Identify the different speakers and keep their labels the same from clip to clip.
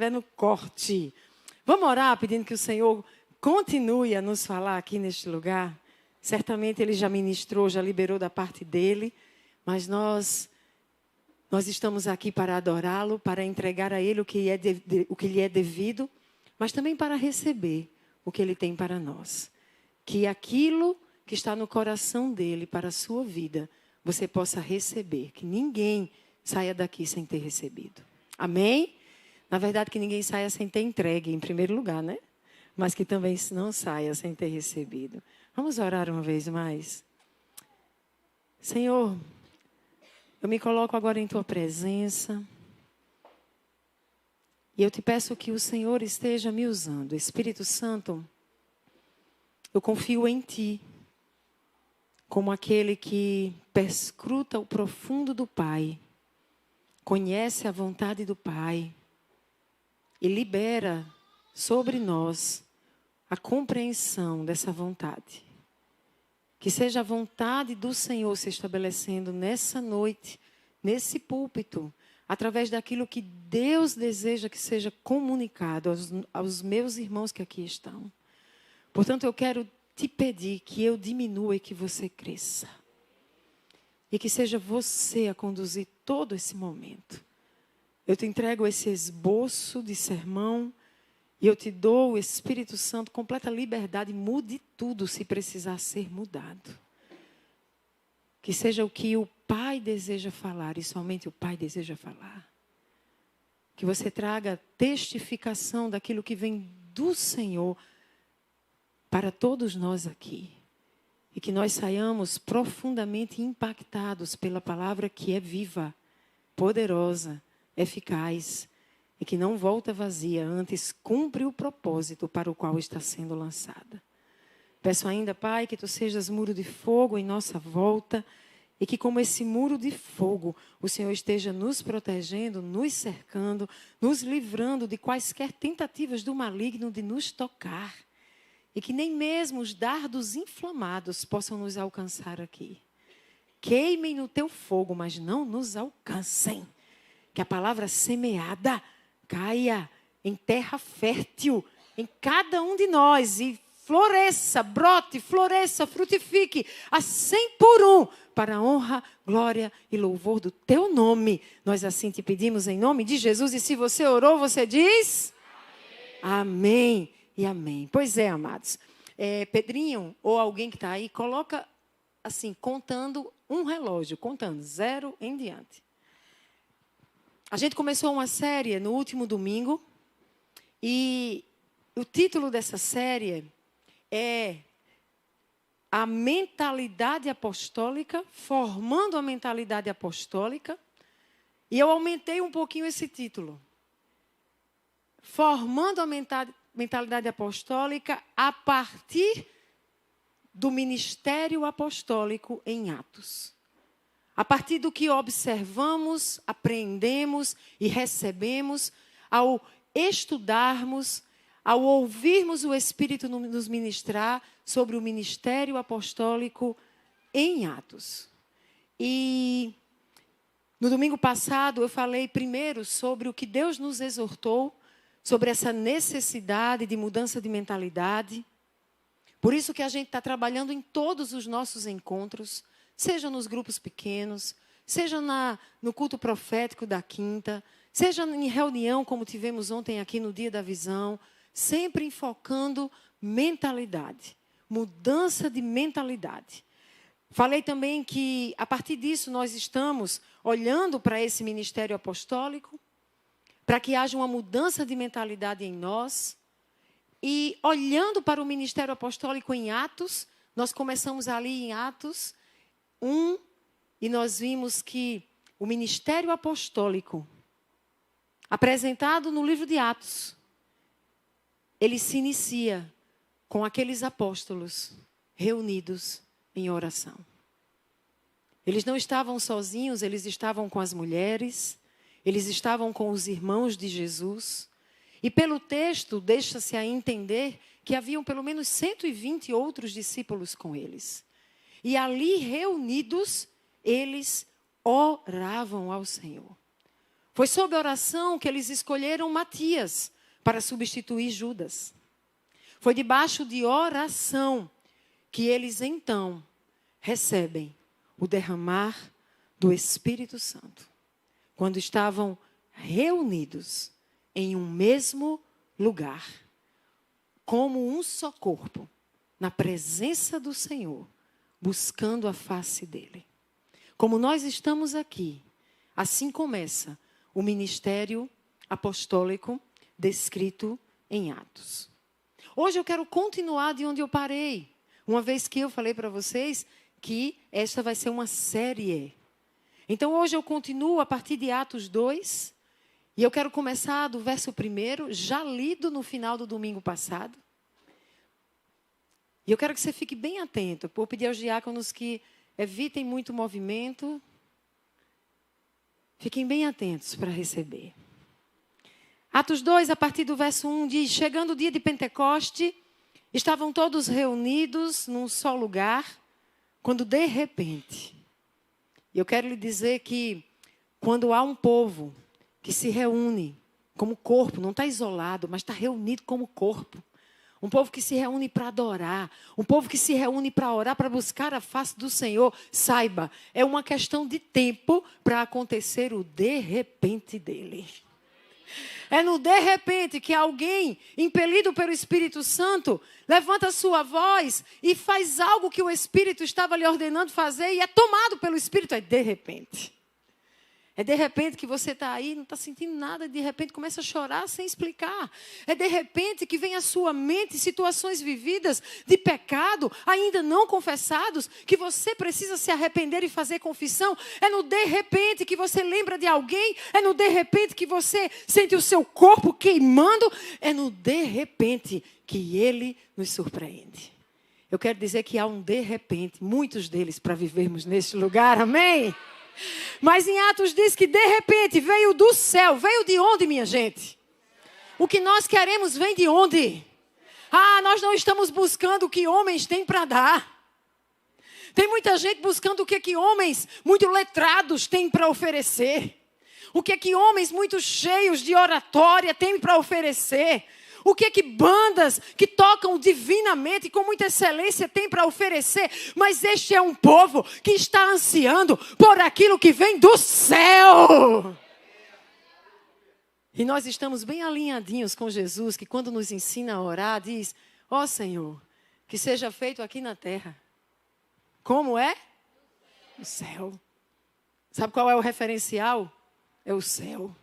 Speaker 1: no corte. Vamos orar pedindo que o Senhor continue a nos falar aqui neste lugar. Certamente Ele já ministrou, já liberou da parte dEle, mas nós estamos aqui para adorá-lo, para entregar a Ele o que lhe é devido, mas também para receber o que Ele tem para nós. Que aquilo que está no coração dEle para a sua vida, você possa receber. Que ninguém saia daqui sem ter recebido. Amém? Na verdade, que ninguém saia sem ter entregue, em primeiro lugar, né? Mas que também não saia sem ter recebido. Vamos orar uma vez mais? Senhor, eu me coloco agora em Tua presença. E eu te peço que o Senhor esteja me usando. Espírito Santo, eu confio em Ti. Como aquele que perscruta o profundo do Pai. Conhece a vontade do Pai. E libera sobre nós a compreensão dessa vontade. Que seja a vontade do Senhor se estabelecendo nessa noite, nesse púlpito, através daquilo que Deus deseja que seja comunicado aos meus irmãos que aqui estão. Portanto, eu quero te pedir que eu diminua e que você cresça. E que seja você a conduzir todo esse momento. Eu te entrego esse esboço de sermão e eu te dou o Espírito Santo, completa liberdade, mude tudo se precisar ser mudado. Que seja o que o Pai deseja falar e somente o Pai deseja falar. Que você traga testificação daquilo que vem do Senhor para todos nós aqui. E que nós saiamos profundamente impactados pela palavra que é viva, poderosa, eficaz e que não volta vazia, antes cumpre o propósito para o qual está sendo lançada. Peço ainda, Pai, que Tu sejas muro de fogo em nossa volta e que como esse muro de fogo, o Senhor esteja nos protegendo, nos cercando, nos livrando de quaisquer tentativas do maligno de nos tocar e que nem mesmo os dardos inflamados possam nos alcançar aqui. Queimem no Teu fogo, mas não nos alcancem. Que a palavra semeada caia em terra fértil em cada um de nós e floresça, brote, floresça, frutifique a 100 por 1 para a honra, glória e louvor do Teu nome. Nós assim te pedimos em nome de Jesus e se você orou, você diz? Amém e amém. Pois é, amados. Pedrinho ou alguém que está aí, coloca assim, contando um relógio, contando 0 em diante. A gente começou uma série no último domingo e o título dessa série é A Mentalidade Apostólica, Formando a Mentalidade Apostólica. E eu aumentei um pouquinho esse título. Formando a Mentalidade Apostólica a partir do ministério apostólico em Atos. A partir do que observamos, aprendemos e recebemos, ao estudarmos, ao ouvirmos o Espírito nos ministrar sobre o ministério apostólico em Atos. E no domingo passado eu falei primeiro sobre o que Deus nos exortou, sobre essa necessidade de mudança de mentalidade. Por isso que a gente está trabalhando em todos os nossos encontros, seja nos grupos pequenos, seja no culto profético da quinta, seja em reunião como tivemos ontem aqui no Dia da Visão, sempre enfocando mentalidade, mudança de mentalidade. Falei também que a partir disso nós estamos olhando para esse ministério apostólico, para que haja uma mudança de mentalidade em nós, e olhando para o ministério apostólico em Atos, nós começamos ali em Atos 1, e nós vimos que o ministério apostólico, apresentado no livro de Atos, ele se inicia com aqueles apóstolos reunidos em oração. Eles não estavam sozinhos, eles estavam com as mulheres, eles estavam com os irmãos de Jesus. E pelo texto, deixa-se a entender que haviam pelo menos 120 outros discípulos com eles. E ali reunidos, eles oravam ao Senhor. Foi sob oração que eles escolheram Matias para substituir Judas. Foi debaixo de oração que eles então recebem o derramar do Espírito Santo. Quando estavam reunidos em um mesmo lugar, como um só corpo, na presença do Senhor, buscando a face dele. Como nós estamos aqui, assim começa o ministério apostólico descrito em Atos. Hoje eu quero continuar de onde eu parei, uma vez que eu falei para vocês que esta vai ser uma série. Então hoje eu continuo a partir de Atos 2, e eu quero começar do verso 1, já lido no final do domingo passado. E eu quero que você fique bem atento. Vou pedir aos diáconos que evitem muito movimento. Fiquem bem atentos para receber. Atos 2, a partir do verso 1, diz: chegando o dia de Pentecoste, estavam todos reunidos num só lugar, quando de repente, eu quero lhe dizer que quando há um povo que se reúne como corpo, não está isolado, mas está reunido como corpo. Um povo que se reúne para adorar. Um povo que se reúne para orar, para buscar a face do Senhor. Saiba, é uma questão de tempo para acontecer o de repente dele. É no de repente que alguém, impelido pelo Espírito Santo, levanta a sua voz e faz algo que o Espírito estava lhe ordenando fazer e é tomado pelo Espírito. É de repente. É de repente que você está aí, não está sentindo nada, de repente começa a chorar sem explicar. É de repente que vem à sua mente situações vividas de pecado, ainda não confessados, que você precisa se arrepender e fazer confissão. É no de repente que você lembra de alguém, é no de repente que você sente o seu corpo queimando, é no de repente que ele nos surpreende. Eu quero dizer que há um de repente, muitos deles para vivermos neste lugar, amém? Mas em Atos diz que de repente veio do céu. Veio de onde, minha gente? O que nós queremos vem de onde? Nós não estamos buscando o que homens têm para dar. Tem muita gente buscando o que homens muito letrados têm para oferecer. O que homens muito cheios de oratória têm para oferecer. O que bandas que tocam divinamente com muita excelência têm para oferecer. Mas este é um povo que está ansiando por aquilo que vem do céu. E nós estamos bem alinhadinhos com Jesus, que quando nos ensina a orar, diz: ó Senhor, que seja feito aqui na terra. Como é? O céu. Sabe qual é o referencial? É o céu.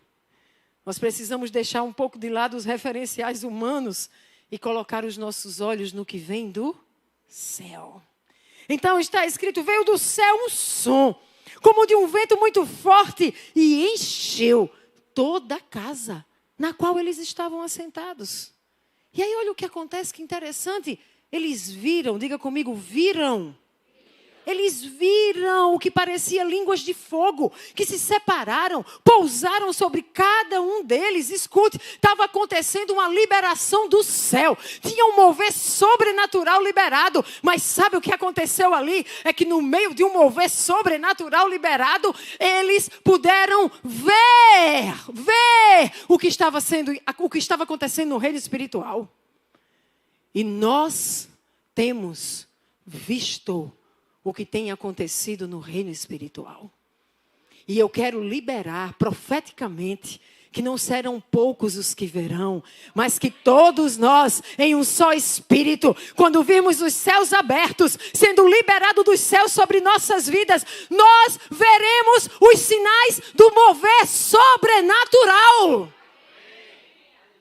Speaker 1: Nós precisamos deixar um pouco de lado os referenciais humanos e colocar os nossos olhos no que vem do céu. Então está escrito: veio do céu um som, como de um vento muito forte, e encheu toda a casa na qual eles estavam assentados. E aí olha o que acontece, que interessante. Eles viram, diga comigo, viram. Eles viram o que parecia línguas de fogo, que se separaram, pousaram sobre cada um deles. Escute, estava acontecendo uma liberação do céu. Tinha um mover sobrenatural liberado. Mas sabe o que aconteceu ali? É que no meio de um mover sobrenatural liberado, eles puderam ver o que estava acontecendo no reino espiritual. E nós temos visto o que tem acontecido no reino espiritual. E eu quero liberar profeticamente que não serão poucos os que verão, mas que todos nós, em um só espírito, quando virmos os céus abertos, sendo liberado dos céus sobre nossas vidas, nós veremos os sinais do mover sobrenatural.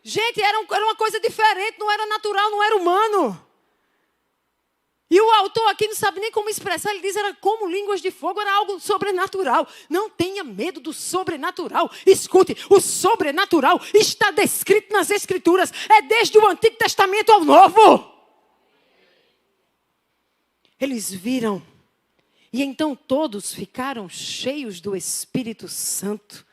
Speaker 1: Gente, era uma coisa diferente, não era natural, não era humano. E o autor aqui não sabe nem como expressar. Ele diz, era como línguas de fogo, era algo sobrenatural. Não tenha medo do sobrenatural. Escute, o sobrenatural está descrito nas Escrituras. É desde o Antigo Testamento ao Novo. Eles viram. E então todos ficaram cheios do Espírito Santo.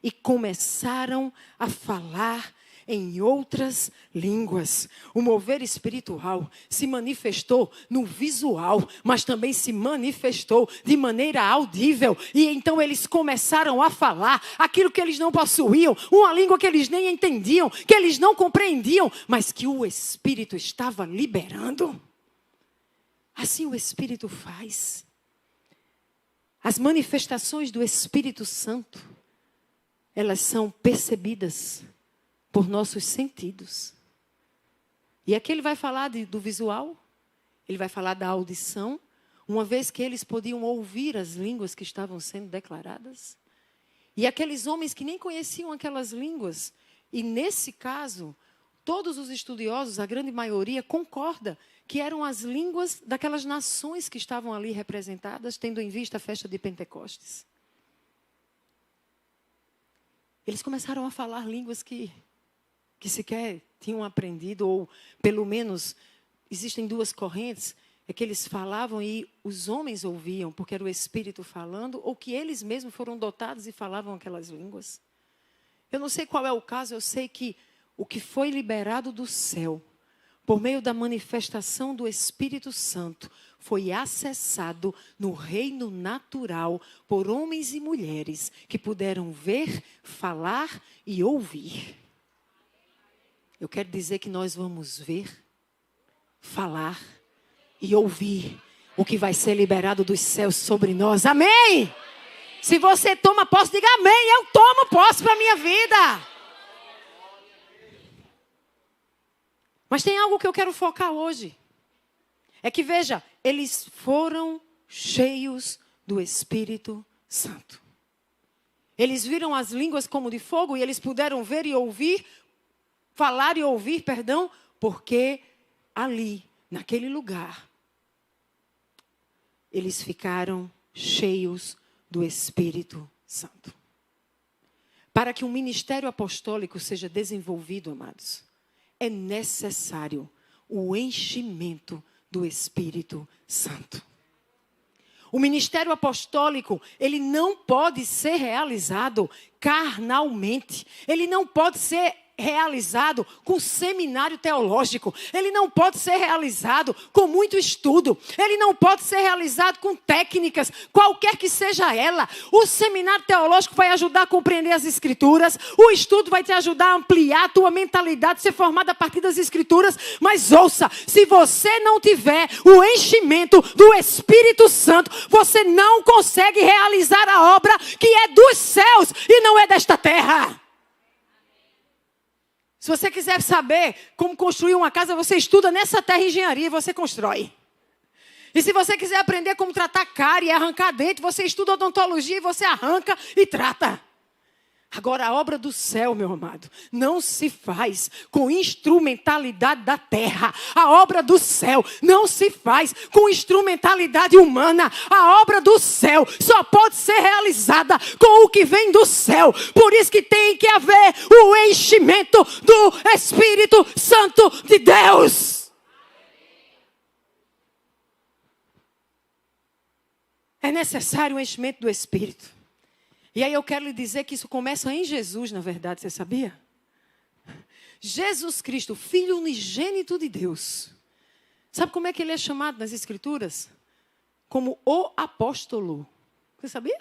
Speaker 1: E começaram a falar em outras línguas. O mover espiritual se manifestou no visual, mas também se manifestou de maneira audível. E então eles começaram a falar aquilo que eles não possuíam, uma língua que eles nem entendiam, que eles não compreendiam, mas que o Espírito estava liberando. Assim o Espírito faz. As manifestações do Espírito Santo, elas são percebidas por nossos sentidos. E aqui ele vai falar do visual, ele vai falar da audição, uma vez que eles podiam ouvir as línguas que estavam sendo declaradas. E aqueles homens que nem conheciam aquelas línguas, e nesse caso, todos os estudiosos, a grande maioria, concorda que eram as línguas daquelas nações que estavam ali representadas, tendo em vista a festa de Pentecostes. Eles começaram a falar línguas que sequer tinham aprendido, ou pelo menos existem duas correntes, é que eles falavam e os homens ouviam, porque era o Espírito falando, ou que eles mesmos foram dotados e falavam aquelas línguas. Eu não sei qual é o caso, eu sei que o que foi liberado do céu, por meio da manifestação do Espírito Santo, foi acessado no reino natural por homens e mulheres que puderam ver, falar e ouvir. Eu quero dizer que nós vamos ver, falar e ouvir o que vai ser liberado dos céus sobre nós. Amém? Se você toma posse, diga amém. Eu tomo posse para a minha vida. Mas tem algo que eu quero focar hoje. É que, veja, eles foram cheios do Espírito Santo. Eles viram as línguas como de fogo e eles puderam ver e ouvir, falar e ouvir, porque ali, naquele lugar, eles ficaram cheios do Espírito Santo. Para que um ministério apostólico seja desenvolvido, amados, é necessário o enchimento do Espírito Santo. O ministério apostólico, ele não pode ser realizado carnalmente. Ele não pode ser realizado com seminário teológico. Ele não pode ser realizado com muito estudo. Ele não pode ser realizado com técnicas, qualquer que seja ela. O seminário teológico vai ajudar a compreender as Escrituras. O estudo vai te ajudar a ampliar a tua mentalidade, ser formada a partir das Escrituras. Mas ouça, se você não tiver o enchimento do Espírito Santo, você não consegue realizar a obra que é dos céus e não é desta terra. Se você quiser saber como construir uma casa, você estuda nessa terra engenharia e você constrói. E se você quiser aprender como tratar cárie e arrancar dente, você estuda odontologia e você arranca e trata. Agora, a obra do céu, meu amado, não se faz com instrumentalidade da terra. A obra do céu não se faz com instrumentalidade humana. A obra do céu só pode ser realizada com o que vem do céu. Por isso que tem que haver o enchimento do Espírito Santo de Deus. É necessário o enchimento do Espírito. E aí eu quero lhe dizer que isso começa em Jesus, na verdade, você sabia? Jesus Cristo, Filho unigênito de Deus. Sabe como é que ele é chamado nas Escrituras? Como o apóstolo. Você sabia?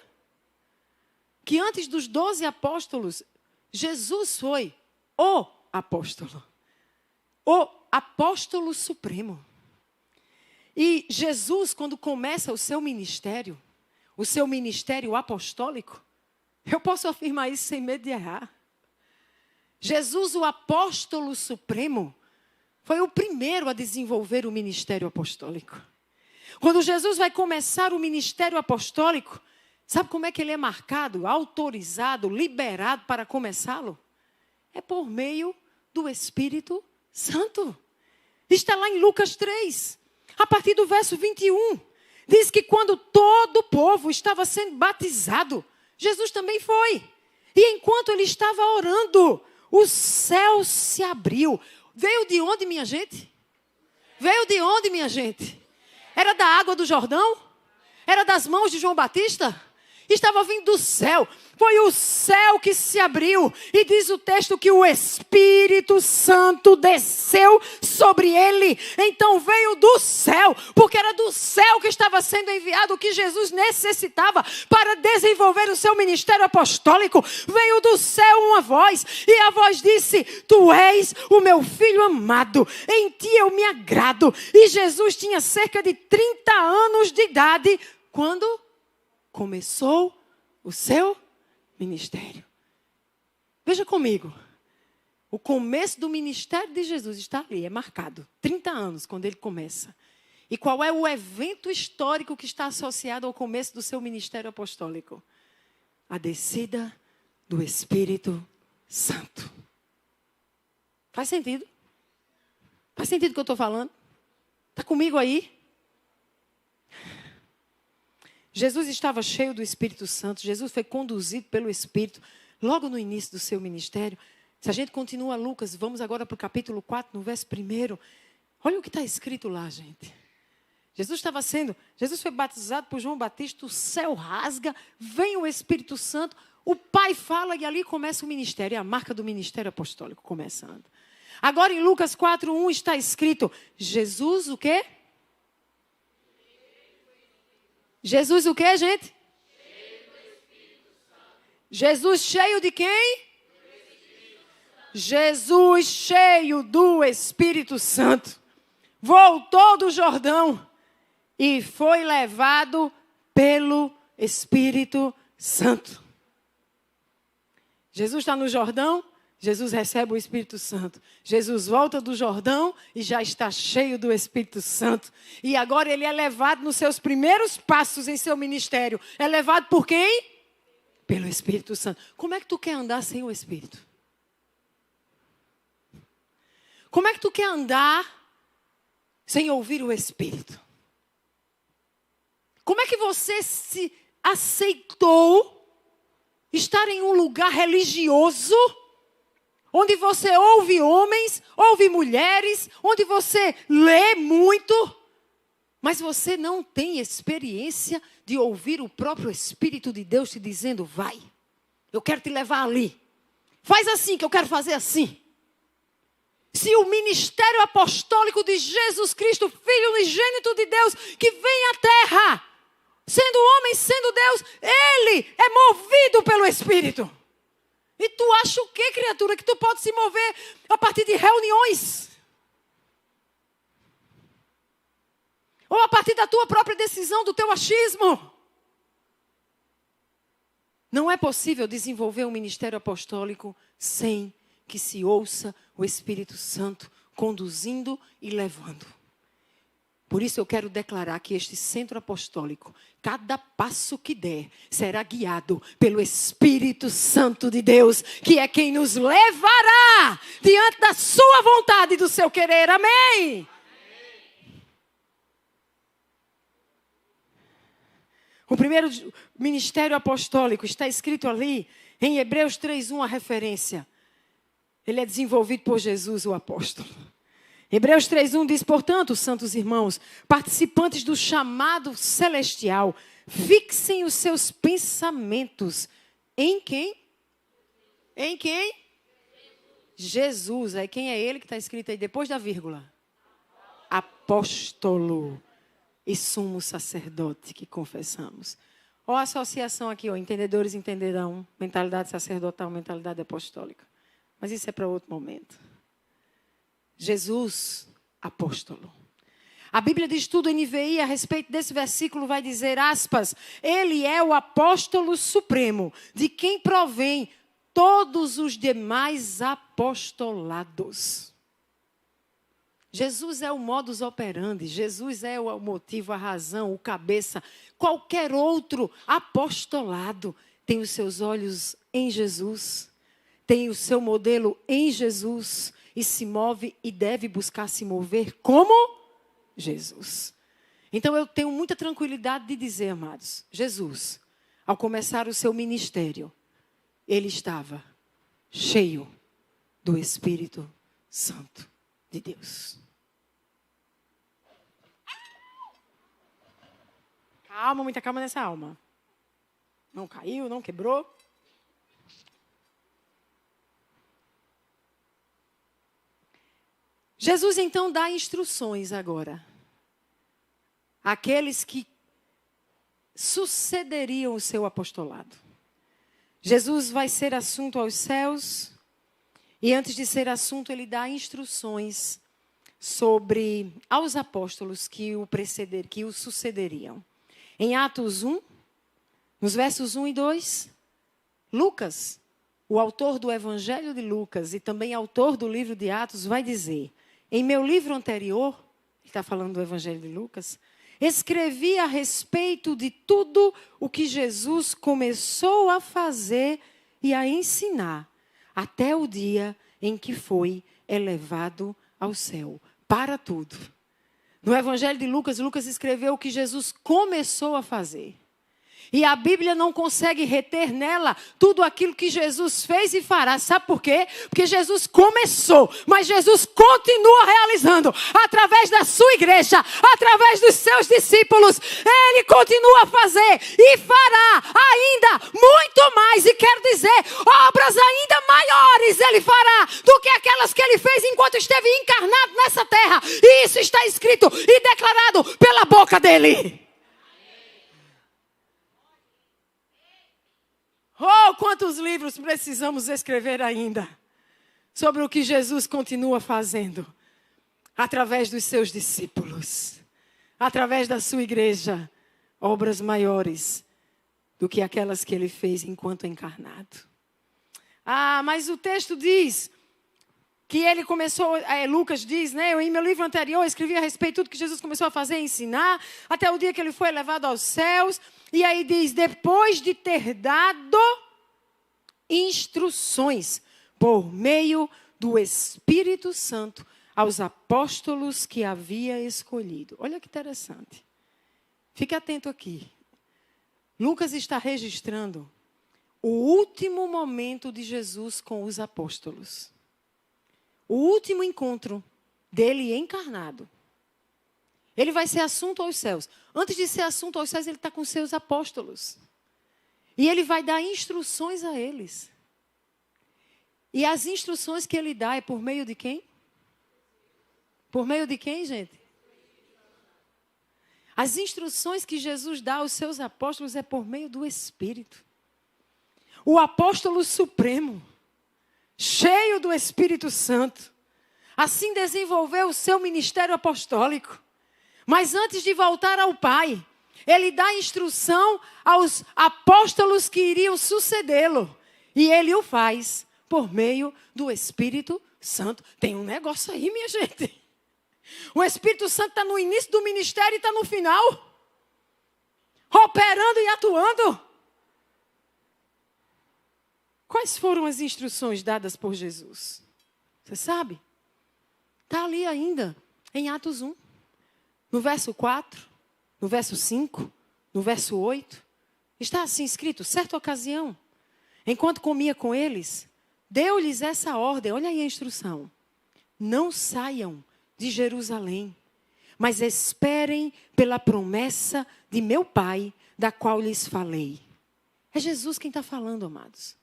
Speaker 1: Que antes dos 12 apóstolos, Jesus foi o apóstolo. O apóstolo supremo. E Jesus, quando começa o seu ministério apostólico, eu posso afirmar isso sem medo de errar. Jesus, o apóstolo supremo, foi o primeiro a desenvolver o ministério apostólico. Quando Jesus vai começar o ministério apostólico, sabe como é que ele é marcado, autorizado, liberado para começá-lo? É por meio do Espírito Santo. Está lá em Lucas 3, a partir do verso 21. Diz que quando todo o povo estava sendo batizado, Jesus também foi. E enquanto ele estava orando, o céu se abriu. Veio de onde, minha gente? Veio de onde, minha gente? Era da água do Jordão? Era das mãos de João Batista? Estava vindo do céu. Foi o céu que se abriu. E diz o texto que o Espírito Santo desceu sobre ele. Então veio do céu. Porque era do céu que estava sendo enviado o que Jesus necessitava para desenvolver o seu ministério apostólico. Veio do céu uma voz. E a voz disse: Tu és o meu filho amado. Em ti eu me agrado. E Jesus tinha cerca de 30 anos de idade quando começou o seu ministério. Veja comigo. O começo do ministério de Jesus está ali, é marcado. 30 anos, quando ele começa. E qual é o evento histórico que está associado ao começo do seu ministério apostólico? A descida do Espírito Santo. Faz sentido? Faz sentido o que eu estou falando? Está comigo aí? Jesus estava cheio do Espírito Santo. Jesus foi conduzido pelo Espírito logo no início do seu ministério. Se a gente continua Lucas, vamos agora para o capítulo 4, no verso 1. Olha o que está escrito lá, gente. Jesus foi batizado por João Batista, o céu rasga, vem o Espírito Santo, o Pai fala e ali começa o ministério. É a marca do ministério apostólico começando. Agora em Lucas 4:1 está escrito, Jesus o quê? Jesus o quê, gente? Jesus cheio de quem? Jesus cheio do Espírito Santo. Voltou do Jordão e foi levado pelo Espírito Santo. Jesus está no Jordão, Jesus recebe o Espírito Santo. Jesus volta do Jordão e já está cheio do Espírito Santo. E agora ele é levado nos seus primeiros passos em seu ministério. É levado por quem? Pelo Espírito Santo. Como é que tu quer andar sem o Espírito? Como é que tu quer andar sem ouvir o Espírito? Como é que você se aceitou estar em um lugar religioso, onde você ouve homens, ouve mulheres, onde você lê muito, mas você não tem experiência de ouvir o próprio Espírito de Deus te dizendo, vai, eu quero te levar ali. Faz assim que eu quero fazer assim. Se o ministério apostólico de Jesus Cristo, Filho unigênito de Deus, que vem à terra, sendo homem, sendo Deus, ele é movido pelo Espírito. E tu acha o quê, criatura? Que tu pode se mover a partir de reuniões? Ou a partir da tua própria decisão, do teu achismo? Não é possível desenvolver um ministério apostólico sem que se ouça o Espírito Santo conduzindo e levando. Por isso eu quero declarar que este centro apostólico, cada passo que der, será guiado pelo Espírito Santo de Deus, que é quem nos levará diante da sua vontade e do seu querer. Amém? O primeiro ministério apostólico está escrito ali em Hebreus 3:1, a referência. Ele é desenvolvido por Jesus, o apóstolo. Hebreus 3:1 diz, portanto, santos irmãos, participantes do chamado celestial, fixem os seus pensamentos em quem? Em quem? Jesus. Aí quem é ele que está escrito aí depois da vírgula? Apóstolo e sumo sacerdote que confessamos. Ó a associação aqui, ó, entendedores entenderão, mentalidade sacerdotal, mentalidade apostólica. Mas isso é para outro momento. Jesus, apóstolo. A Bíblia diz tudo, NVI, a respeito desse versículo, vai dizer, aspas, ele é o apóstolo supremo, de quem provém todos os demais apostolados. Jesus é o modus operandi, Jesus é o motivo, a razão, o cabeça. Qualquer outro apostolado tem os seus olhos em Jesus, tem o seu modelo em Jesus e se move e deve buscar se mover como Jesus. Então eu tenho muita tranquilidade de dizer, amados, Jesus, ao começar o seu ministério, ele estava cheio do Espírito Santo de Deus. Calma, muita calma nessa alma. não caiu, não quebrou. Jesus então dá instruções agora àqueles que sucederiam o seu apostolado. Jesus vai ser assunto aos céus e antes de ser assunto ele dá instruções sobre aos apóstolos que o sucederiam. Em Atos 1, nos versos 1 e 2, Lucas, o autor do Evangelho de Lucas e também autor do livro de Atos, vai dizer: em meu livro anterior, ele está falando do Evangelho de Lucas, escrevi a respeito de tudo o que Jesus começou a fazer e a ensinar, até o dia em que foi elevado ao céu. Para tudo. No Evangelho de Lucas, Lucas escreveu o que Jesus começou a fazer. E a Bíblia não consegue reter nela tudo aquilo que Jesus fez e fará. Sabe por quê? Porque Jesus começou, mas Jesus continua realizando. Através da sua igreja, através dos seus discípulos, Ele continua a fazer e fará ainda muito mais. E quero dizer, obras ainda maiores Ele fará do que aquelas que Ele fez enquanto esteve encarnado nessa terra. E isso está escrito e declarado pela boca dEle. Oh, quantos livros precisamos escrever ainda sobre o que Jesus continua fazendo através dos seus discípulos, através da sua igreja, obras maiores do que aquelas que ele fez enquanto encarnado. Ah, mas o texto diz que ele começou, Lucas diz, né? Eu, em meu livro anterior, escrevi a respeito de tudo que Jesus começou a fazer e ensinar, até o dia que ele foi elevado aos céus. E aí diz, depois de ter dado instruções por meio do Espírito Santo aos apóstolos que havia escolhido. Olha que interessante. Fique atento aqui. Lucas está registrando o último momento de Jesus com os apóstolos. O último encontro dele encarnado. Ele vai ser assunto aos céus. Antes de ser assunto aos céus, ele está com seus apóstolos. E ele vai dar instruções a eles. E as instruções que ele dá é por meio de quem? Por meio de quem, gente? As instruções que Jesus dá aos seus apóstolos é por meio do Espírito. O apóstolo supremo, cheio do Espírito Santo, assim desenvolveu o seu ministério apostólico. Mas antes de voltar ao Pai, ele dá instrução aos apóstolos que iriam sucedê-lo. E ele o faz por meio do Espírito Santo. Tem um negócio aí, minha gente. O Espírito Santo está no início do ministério e está no final. Operando e atuando. Quais foram as instruções dadas por Jesus? Você sabe? Está ali ainda, em Atos 1. No verso 4, no verso 5, no verso 8, está assim escrito, certa ocasião, enquanto comia com eles, deu-lhes essa ordem, olha aí a instrução, não saiam de Jerusalém, mas esperem pela promessa de meu Pai, da qual lhes falei. É Jesus quem está falando, amados,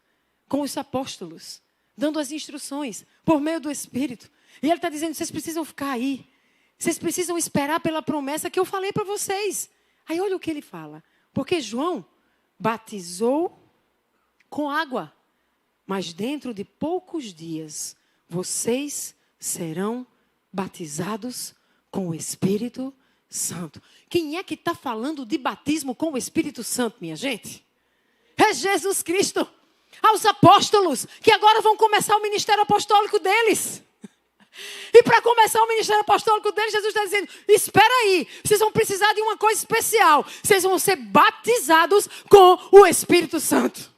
Speaker 1: com os apóstolos, dando as instruções, por meio do Espírito. E ele está dizendo, vocês precisam ficar aí. Vocês precisam esperar pela promessa que eu falei para vocês. Aí olha o que ele fala. Porque João batizou com água. Mas dentro de poucos dias, vocês serão batizados com o Espírito Santo. Quem é que está falando de batismo com o Espírito Santo, minha gente? É Jesus Cristo. Aos apóstolos, que agora vão começar o ministério apostólico deles. E para começar o ministério apostólico deles, Jesus está dizendo, espera aí, vocês vão precisar de uma coisa especial. Vocês vão ser batizados com o Espírito Santo.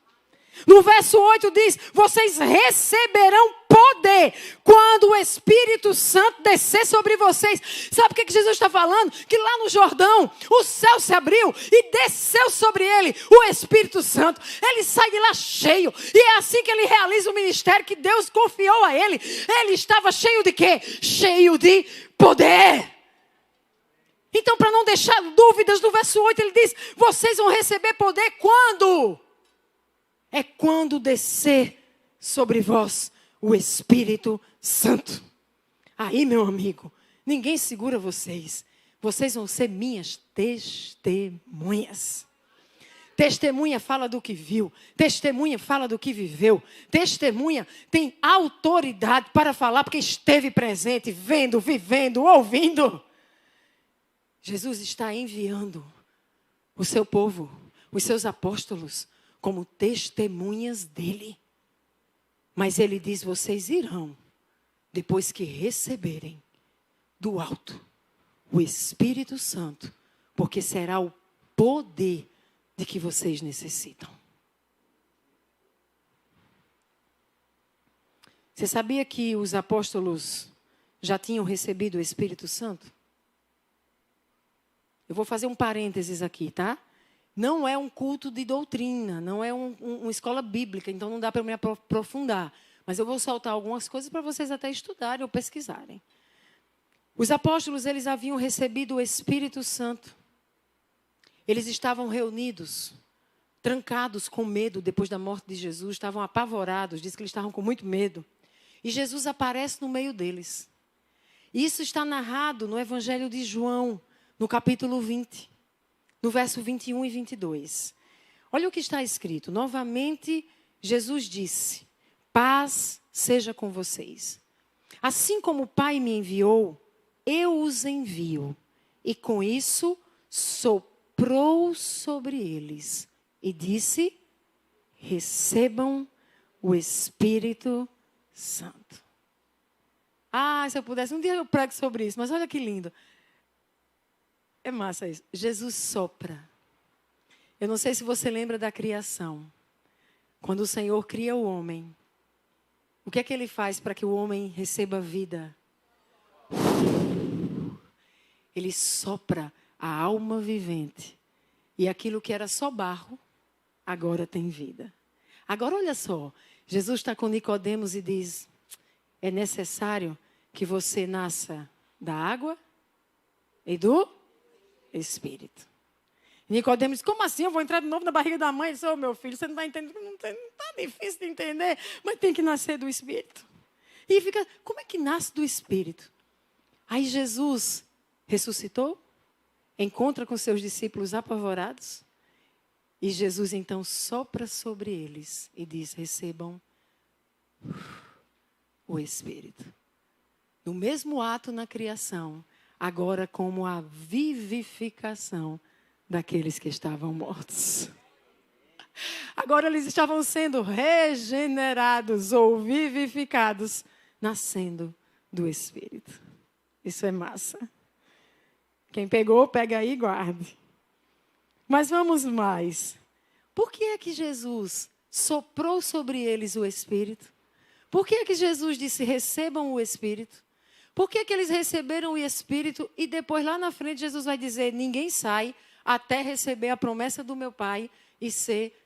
Speaker 1: No verso 8 diz, vocês receberão poder quando o Espírito Santo descer sobre vocês. Sabe o que Jesus está falando? Que lá no Jordão, o céu se abriu e desceu sobre ele o Espírito Santo. Ele sai de lá cheio. E é assim que ele realiza o ministério que Deus confiou a ele. Ele estava cheio de quê? Cheio de poder. Então, para não deixar dúvidas, no verso 8 ele diz: vocês vão receber poder quando? É quando descer sobre vós o Espírito Santo. Aí, meu amigo, ninguém segura vocês. Vocês vão ser minhas testemunhas. Testemunha fala do que viu. Testemunha fala do que viveu. Testemunha tem autoridade para falar porque esteve presente, vendo, vivendo, ouvindo. Jesus está enviando o seu povo, os seus apóstolos, como testemunhas dele. Mas ele diz: vocês irão, depois que receberem do alto o Espírito Santo, porque será o poder de que vocês necessitam. Você sabia que os apóstolos já tinham recebido o Espírito Santo? Eu vou fazer um parênteses aqui, tá? Não é um culto de doutrina, não é uma escola bíblica, então não dá para me aprofundar. Mas eu vou soltar algumas coisas para vocês até estudarem ou pesquisarem. Os apóstolos, eles haviam recebido o Espírito Santo. Eles estavam reunidos, trancados com medo depois da morte de Jesus, estavam apavorados, diz que eles estavam com muito medo. E Jesus aparece no meio deles. Isso está narrado no Evangelho de João, no capítulo 20, no verso 21 e 22. Olha o que está escrito. Novamente, Jesus disse: paz seja com vocês. Assim como o Pai me enviou, eu os envio. E com isso, soprou sobre eles e disse: recebam o Espírito Santo. Ah, se eu pudesse, um dia eu prego sobre isso, mas olha que lindo. É massa isso. Jesus sopra. Eu não sei se você lembra da criação. Quando o Senhor cria o homem, o que é que ele faz para que o homem receba vida? Ele sopra a alma vivente. E aquilo que era só barro, agora tem vida. Agora olha só, Jesus está com Nicodemos e diz: é necessário que você nasça da água e do Espírito. Nicodemos diz: como assim? Eu vou entrar de novo na barriga da mãe? Ele diz: meu filho, você não está entendendo? Não está difícil de entender, mas tem que nascer do Espírito. E fica: como é que nasce do Espírito? Aí Jesus ressuscitou, encontra com seus discípulos apavorados, e Jesus então sopra sobre eles e diz: recebam o Espírito. No mesmo ato na criação, agora como a vivificação daqueles que estavam mortos. Agora eles estavam sendo regenerados ou vivificados, nascendo do Espírito. Isso é massa. Quem pegou, pega aí e guarde. Mas vamos mais. Por que é que Jesus soprou sobre eles o Espírito? Por que é que Jesus disse: recebam o Espírito? Por que é que eles receberam o Espírito e depois lá na frente Jesus vai dizer: ninguém sai até receber a promessa do meu Pai e ser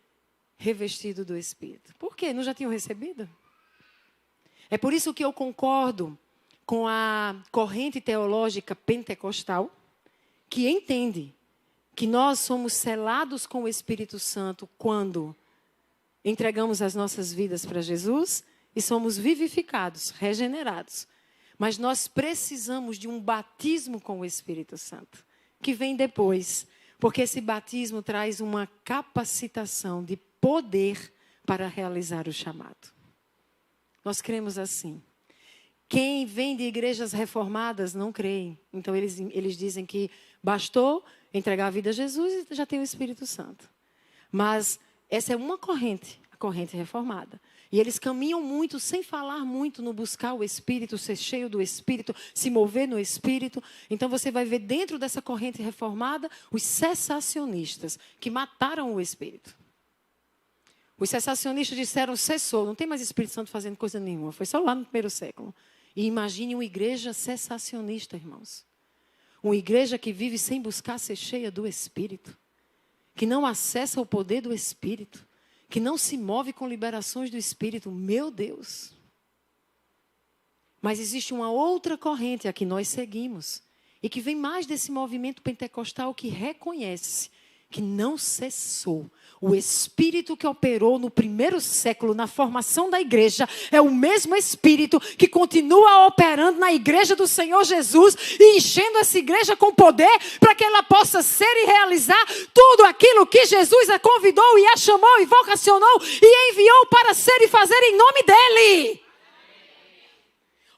Speaker 1: revestido do Espírito? Por quê? Não já tinham recebido? É por isso que eu concordo com a corrente teológica pentecostal, que entende que nós somos selados com o Espírito Santo quando entregamos as nossas vidas para Jesus e somos vivificados, regenerados. Mas nós precisamos de um batismo com o Espírito Santo, que vem depois, porque esse batismo traz uma capacitação de poder para realizar o chamado. Nós cremos assim. Quem vem de igrejas reformadas não creem. Então eles dizem que bastou entregar a vida a Jesus e já tem o Espírito Santo. Mas essa é uma corrente, a corrente reformada. E eles caminham muito, sem falar muito, no buscar o Espírito, ser cheio do Espírito, se mover no Espírito. Então você vai ver dentro dessa corrente reformada os cessacionistas, que mataram o Espírito. Os cessacionistas disseram: cessou, não tem mais Espírito Santo fazendo coisa nenhuma. Foi só lá no 1º século. E imagine uma igreja cessacionista, irmãos. Uma igreja que vive sem buscar ser cheia do Espírito. Que não acessa o poder do Espírito. Que não se move com liberações do Espírito. Meu Deus. Mas existe uma outra corrente a que nós seguimos. E que vem mais desse movimento pentecostal que reconhece que não cessou. O Espírito que operou no primeiro século, na formação da igreja, é o mesmo Espírito que continua operando na igreja do Senhor Jesus e enchendo essa igreja com poder para que ela possa ser e realizar tudo aquilo que Jesus a convidou e a chamou e vocacionou e enviou para ser e fazer em nome dEle.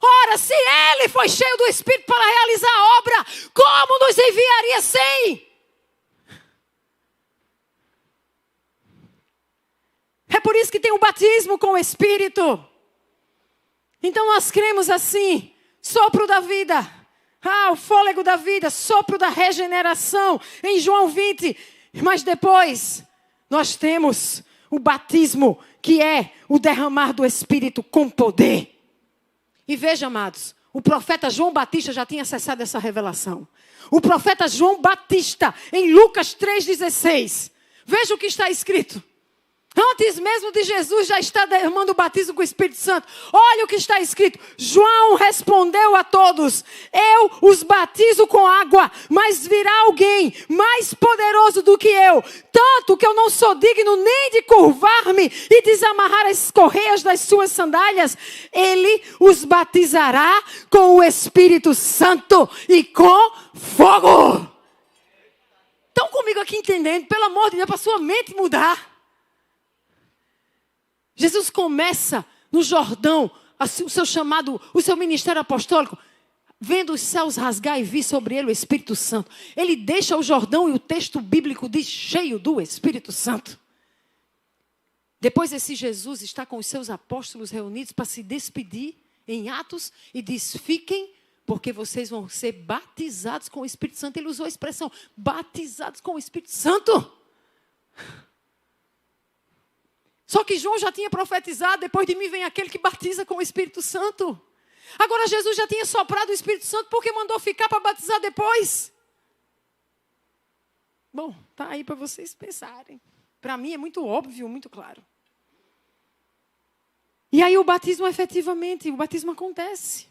Speaker 1: Ora, se Ele foi cheio do Espírito para realizar a obra, como nos enviaria sem? É por isso que tem o batismo com o Espírito. Então nós cremos assim, sopro da vida. O fôlego da vida, sopro da regeneração, em João 20. Mas depois, nós temos o batismo, que é o derramar do Espírito com poder. E veja, amados, o profeta João Batista já tinha acessado essa revelação. O profeta João Batista, em Lucas 3,16. Veja o que está escrito. Antes mesmo de Jesus já está derramando o batismo com o Espírito Santo. Olha o que está escrito. João respondeu a todos: eu os batizo com água, mas virá alguém mais poderoso do que eu. Tanto que eu não sou digno nem de curvar-me e desamarrar as correias das suas sandálias. Ele os batizará com o Espírito Santo e com fogo. Estão comigo aqui entendendo? Pelo amor de Deus, para sua mente mudar. Jesus começa no Jordão, o seu chamado, o seu ministério apostólico, vendo os céus rasgar e vir sobre ele o Espírito Santo. Ele deixa o Jordão e o texto bíblico diz cheio do Espírito Santo. Depois esse Jesus está com os seus apóstolos reunidos para se despedir em Atos e diz: fiquem, porque vocês vão ser batizados com o Espírito Santo. Ele usou a expressão, batizados com o Espírito Santo. Só que João já tinha profetizado: depois de mim vem aquele que batiza com o Espírito Santo. Agora Jesus já tinha soprado o Espírito Santo, porque mandou ficar para batizar depois? Bom, está aí para vocês pensarem. Para mim é muito óbvio, muito claro. E aí o batismo efetivamente, o batismo acontece.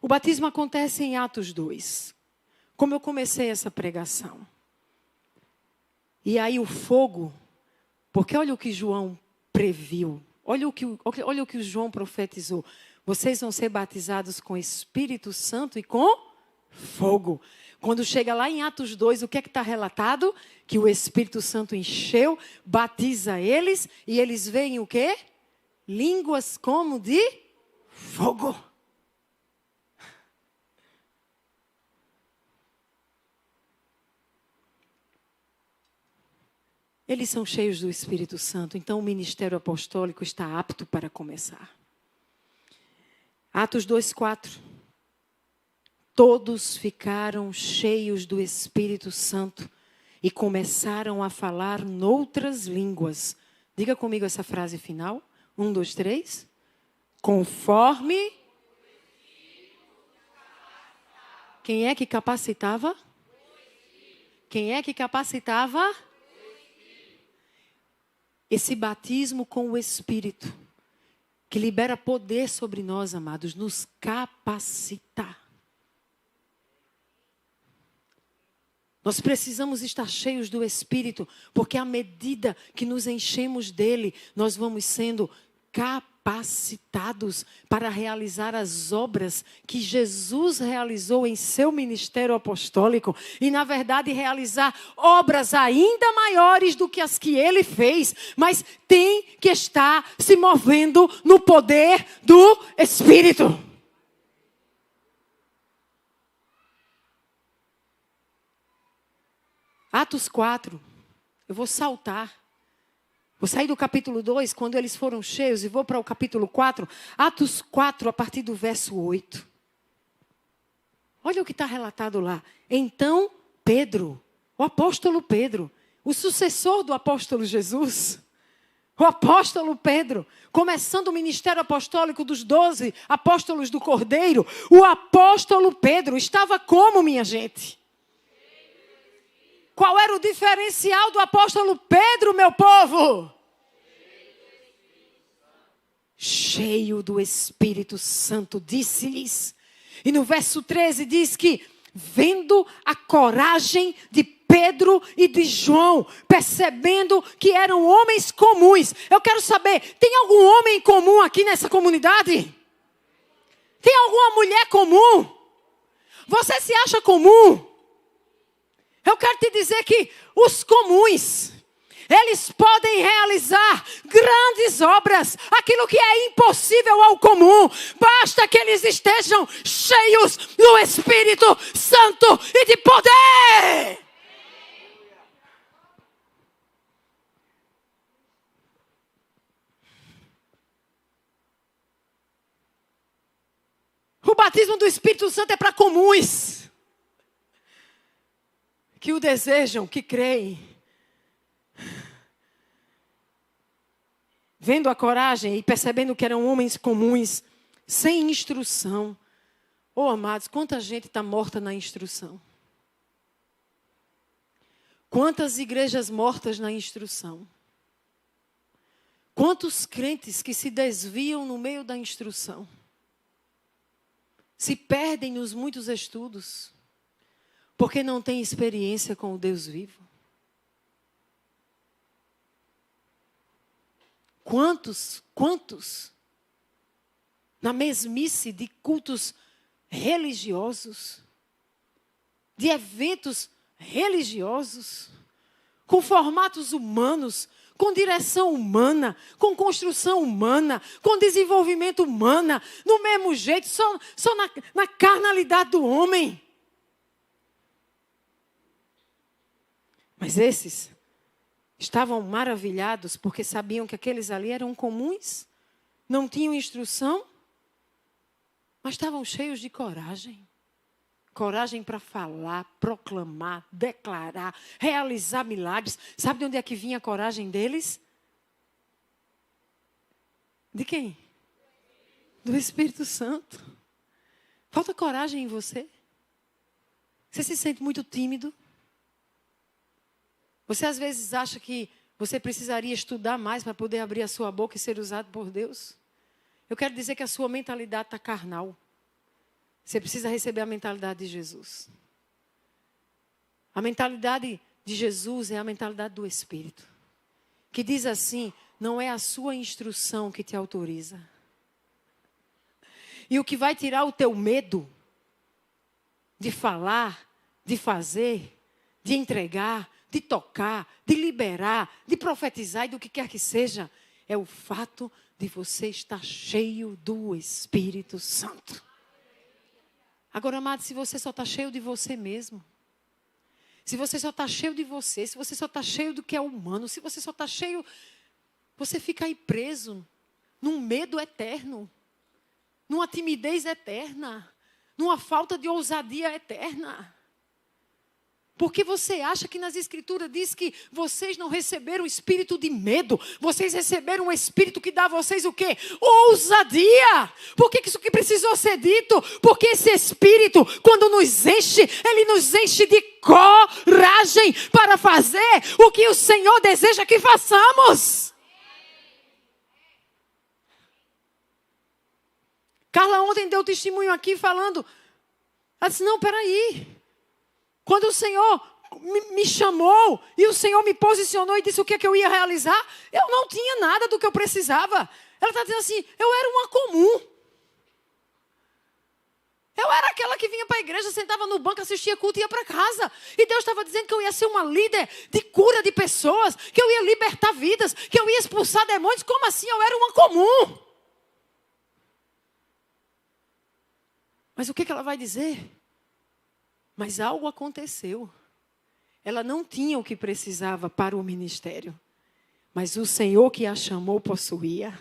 Speaker 1: O batismo acontece em Atos 2. Como eu comecei essa pregação. E aí o fogo... Porque olha o que João previu. Olha o que o João profetizou. Vocês vão ser batizados com Espírito Santo e com fogo. Quando chega lá em Atos 2, o que é que está relatado? Que o Espírito Santo encheu, batiza eles, e eles veem o quê? Línguas como de fogo. Eles são cheios do Espírito Santo, então o ministério apostólico está apto para começar. Atos 2:4. Todos ficaram cheios do Espírito Santo e começaram a falar noutras línguas. Diga comigo essa frase final. 1, 2, 3. Conforme... Quem é que capacitava? Quem é que capacitava? Esse batismo com o Espírito, que libera poder sobre nós, amados, nos capacita. Nós precisamos estar cheios do Espírito, porque à medida que nos enchemos dele, nós vamos sendo capacitados para realizar as obras que Jesus realizou em seu ministério apostólico. E, na verdade, realizar obras ainda maiores do que as que ele fez. Mas tem que estar se movendo no poder do Espírito. Atos 4. Eu vou saltar. Vou sair do capítulo 2, quando eles foram cheios, e vou para o capítulo 4. Atos 4, a partir do verso 8. Olha o que está relatado lá. Então, Pedro, o apóstolo Pedro, o sucessor do apóstolo Jesus, o apóstolo Pedro, começando o ministério apostólico dos 12 apóstolos do Cordeiro, o apóstolo Pedro estava como, minha gente? Qual era o diferencial do apóstolo Pedro, meu povo? Cheio do Espírito Santo, disse-lhes: E no verso 13 diz que, vendo a coragem de Pedro e de João, percebendo que eram homens comuns. Eu quero saber, tem algum homem comum aqui nessa comunidade? Tem alguma mulher comum? Você se acha comum? Eu quero te dizer que os comuns, eles podem realizar grandes obras. Aquilo que é impossível ao comum. Basta que eles estejam cheios do Espírito Santo e de poder. O batismo do Espírito Santo é para comuns. Que o desejam, que creem. Vendo a coragem e percebendo que eram homens comuns, sem instrução. Oh, amados, quanta gente está morta na instrução. Quantas igrejas mortas na instrução. Quantos crentes que se desviam no meio da instrução. Se perdem nos muitos estudos. Porque não têm experiência com o Deus vivo. Quantos, na mesmice de cultos religiosos, de eventos religiosos, com formatos humanos, com direção humana, com construção humana, com desenvolvimento humano, do mesmo jeito, só na carnalidade do homem. Mas esses estavam maravilhados porque sabiam que aqueles ali eram comuns, não tinham instrução, mas estavam cheios de coragem. Coragem para falar, proclamar, declarar, realizar milagres. Sabe de onde é que vinha a coragem deles? De quem? Do Espírito Santo. Falta coragem em você? Você se sente muito tímido? Você às vezes acha que você precisaria estudar mais para poder abrir a sua boca e ser usado por Deus? Eu quero dizer que a sua mentalidade está carnal. Você precisa receber a mentalidade de Jesus. A mentalidade de Jesus é a mentalidade do Espírito. Que diz assim, não é a sua instrução que te autoriza. E o que vai tirar o teu medo de falar, de fazer, de entregar, de tocar, de liberar, de profetizar e do que quer que seja, é o fato de você estar cheio do Espírito Santo. Agora, amado, se você só está cheio de você mesmo, se você só está cheio de você, se você só está cheio do que é humano, se você só está cheio, você fica aí preso num medo eterno, numa timidez eterna, numa falta de ousadia eterna. Porque você acha que nas Escrituras diz que vocês não receberam o espírito de medo. Vocês receberam um espírito que dá a vocês o quê? Ousadia. Por que isso que precisou ser dito? Porque esse espírito, quando nos enche, ele nos enche de coragem para fazer o que o Senhor deseja que façamos. Carla ontem deu testemunho aqui falando. Ela disse, não, peraí. Quando o Senhor me chamou e o Senhor me posicionou e disse o que eu ia realizar, eu não tinha nada do que eu precisava. Ela está dizendo assim, eu era uma comum. Eu era aquela que vinha para a igreja, sentava no banco, assistia culto e ia para casa. E Deus estava dizendo que eu ia ser uma líder de cura de pessoas, que eu ia libertar vidas, que eu ia expulsar demônios. Como assim? Eu era uma comum. Mas o que ela vai dizer? Mas algo aconteceu. Ela não tinha o que precisava para o ministério. Mas o Senhor que a chamou possuía.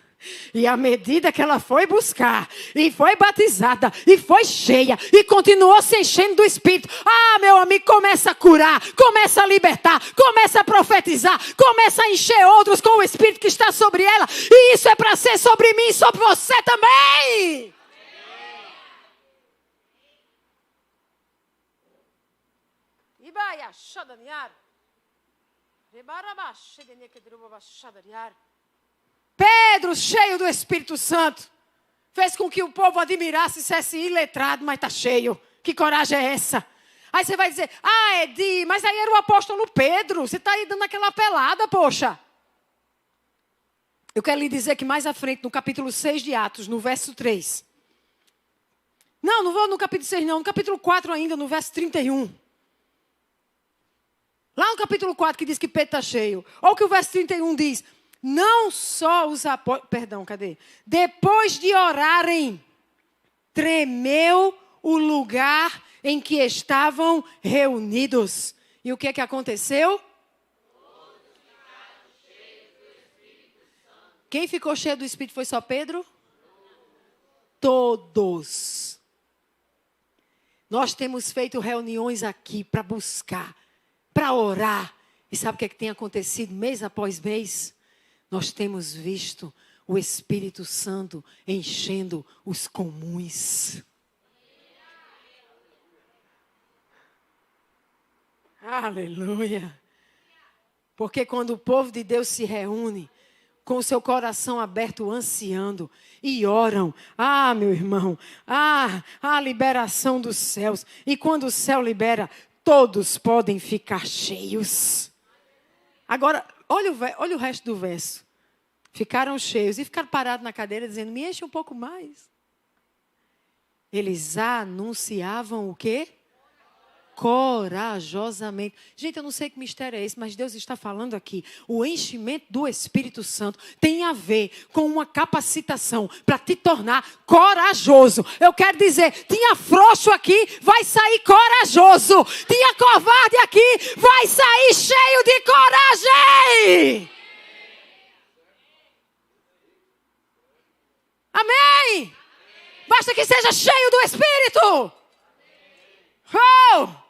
Speaker 1: E à medida que ela foi buscar, e foi batizada, e foi cheia, e continuou se enchendo do Espírito. Ah, meu amigo, começa a curar, começa a libertar, começa a profetizar, começa a encher outros com o Espírito que está sobre ela. E isso é para ser sobre mim e sobre você também. Pedro, cheio do Espírito Santo, Fez com que o povo admirasse e dissesse iletrado, mas está cheio. Que coragem é essa? Aí você vai dizer, Edi, mas aí era o apóstolo Pedro. Você está aí dando aquela pelada, poxa. Eu quero lhe dizer que mais à frente, no capítulo 6 de Atos, no verso 3. Não vou no capítulo 6 não, no capítulo 4 ainda, no verso 31. Lá no capítulo 4 que diz que Pedro está cheio. Olha o que o verso 31 diz. Não só os apóstolos... Perdão, cadê? Depois de orarem, tremeu o lugar em que estavam reunidos. E o que é que aconteceu? Quem ficou cheio do Espírito foi só Pedro? Todos. Nós temos feito reuniões aqui para buscar, para orar. E sabe o que é que tem acontecido mês após mês? Nós temos visto o Espírito Santo enchendo os comuns. Aleluia. Porque quando o povo de Deus se reúne, com o seu coração aberto, ansiando, e oram, meu irmão, a liberação dos céus. E quando o céu libera, todos podem ficar cheios. Agora, olha o resto do verso. Ficaram cheios e ficaram parados na cadeira, dizendo, me enche um pouco mais. Eles anunciavam o quê? Corajosamente. Gente, eu não sei que mistério é esse, mas Deus está falando aqui. O enchimento do Espírito Santo tem a ver com uma capacitação para te tornar corajoso. Eu quero dizer, tinha frouxo aqui, vai sair corajoso. Tinha covarde aqui, vai sair cheio de coragem. Amém? Basta que seja cheio do Espírito. Oh!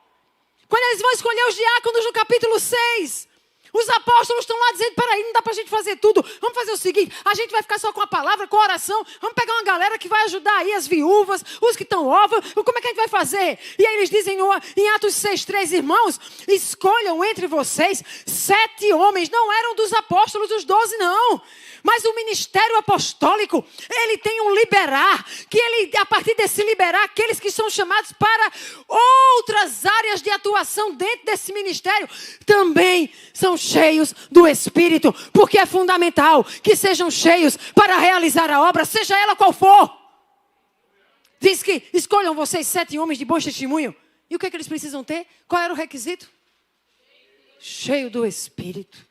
Speaker 1: Quando eles vão escolher os diáconos no capítulo 6, os apóstolos estão lá dizendo, peraí, não dá para a gente fazer tudo. Vamos fazer o seguinte, a gente vai ficar só com a palavra, com a oração. Vamos pegar uma galera que vai ajudar aí as viúvas, os que estão órfãos. Como é que a gente vai fazer? E aí eles dizem em Atos 6:3, irmãos, escolham entre vocês 7 homens. Não eram dos apóstolos, os 12 não. Mas o ministério apostólico, ele tem um liberar, que ele, a partir desse liberar, aqueles que são chamados para outras áreas de atuação dentro desse ministério, também são cheios do Espírito, porque é fundamental que sejam cheios para realizar a obra, seja ela qual for. Diz que escolham vocês 7 homens de bom testemunho. E o que é que eles precisam ter? Qual era o requisito? Cheio do Espírito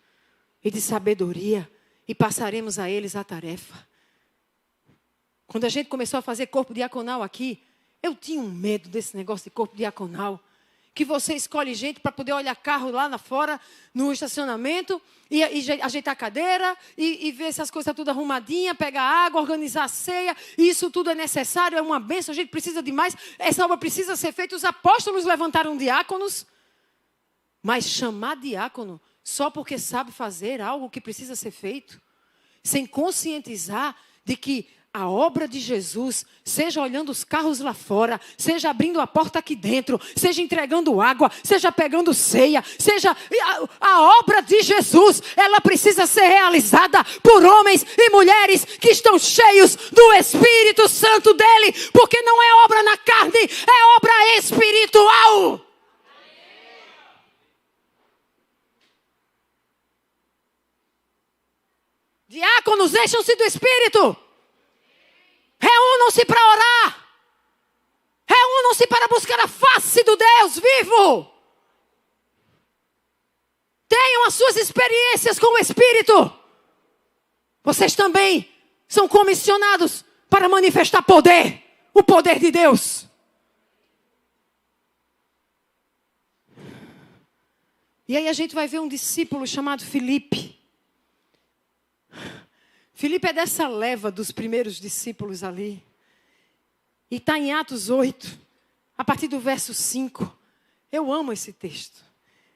Speaker 1: e de sabedoria. E passaremos a eles a tarefa. Quando a gente começou a fazer corpo diaconal aqui, eu tinha um medo desse negócio de corpo diaconal. Que você escolhe gente para poder olhar carro lá fora, no estacionamento, e ajeitar a cadeira, e ver se as coisas estão tudo arrumadinhas, pegar água, organizar a ceia. Isso tudo é necessário, é uma bênção, a gente precisa de mais. Essa obra precisa ser feita. Os apóstolos levantaram diáconos, mas chamar diácono só porque sabe fazer algo que precisa ser feito, sem conscientizar de que a obra de Jesus, seja olhando os carros lá fora, seja abrindo a porta aqui dentro, seja entregando água, seja pegando ceia, seja a obra de Jesus, ela precisa ser realizada por homens e mulheres que estão cheios do Espírito Santo dele, porque não é obra na carne, é obra espiritual. Diáconos, encham-se do Espírito. Reúnam-se para orar. Reúnam-se para buscar a face do Deus vivo. Tenham as suas experiências com o Espírito. Vocês também são comissionados para manifestar poder. O poder de Deus. E aí a gente vai ver um discípulo chamado Filipe. Filipe é dessa leva dos primeiros discípulos ali. E está em Atos 8, a partir do verso 5. Eu amo esse texto.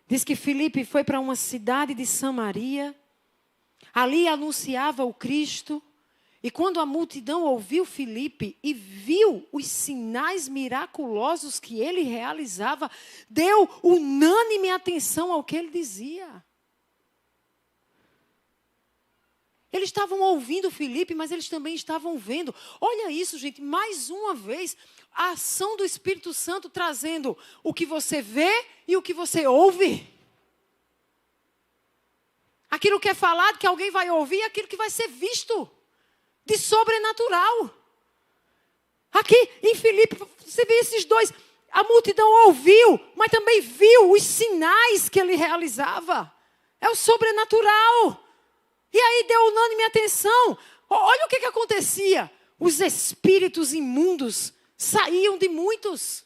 Speaker 1: Diz que Filipe foi para uma cidade de Samaria. Ali anunciava o Cristo. E quando a multidão ouviu Filipe e viu os sinais miraculosos que ele realizava, deu unânime atenção ao que ele dizia. Eles estavam ouvindo Filipe, mas eles também estavam vendo. Olha isso, gente, mais uma vez, a ação do Espírito Santo trazendo o que você vê e o que você ouve. Aquilo que é falado, que alguém vai ouvir, e aquilo que vai ser visto de sobrenatural. Aqui em Filipe, você vê esses dois. A multidão ouviu, mas também viu os sinais que ele realizava. É o sobrenatural. E aí deu unânime atenção. Olha o que acontecia. Os espíritos imundos saíam de muitos.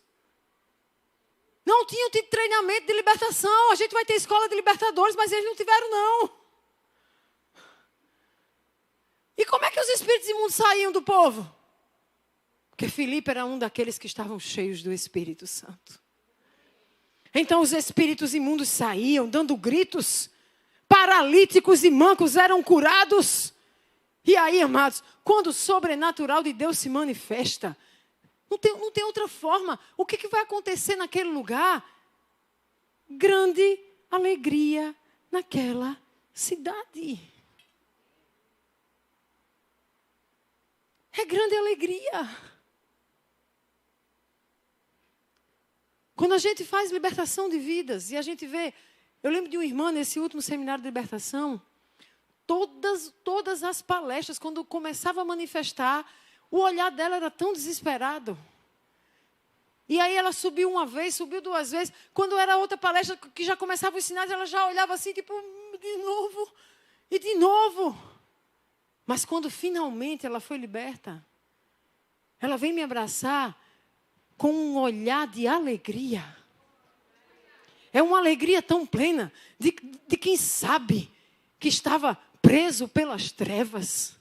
Speaker 1: Não tinham tido treinamento de libertação. A gente vai ter escola de libertadores, mas eles não tiveram, não. E como é que os espíritos imundos saíam do povo? Porque Filipe era um daqueles que estavam cheios do Espírito Santo. Então os espíritos imundos saíam dando gritos. Paralíticos e mancos eram curados. E aí, amados, quando o sobrenatural de Deus se manifesta, não tem outra forma. O que vai acontecer naquele lugar? Grande alegria naquela cidade. É grande alegria. Quando a gente faz libertação de vidas e a gente vê... Eu lembro de uma irmã nesse último seminário de libertação. Todas as palestras, quando começava a manifestar, o olhar dela era tão desesperado. E aí ela subiu uma vez, subiu duas vezes. Quando era outra palestra que já começava os sinais, ela já olhava assim, tipo, de novo e de novo. Mas quando finalmente ela foi liberta, ela veio me abraçar com um olhar de alegria. É uma alegria tão plena de quem sabe que estava preso pelas trevas,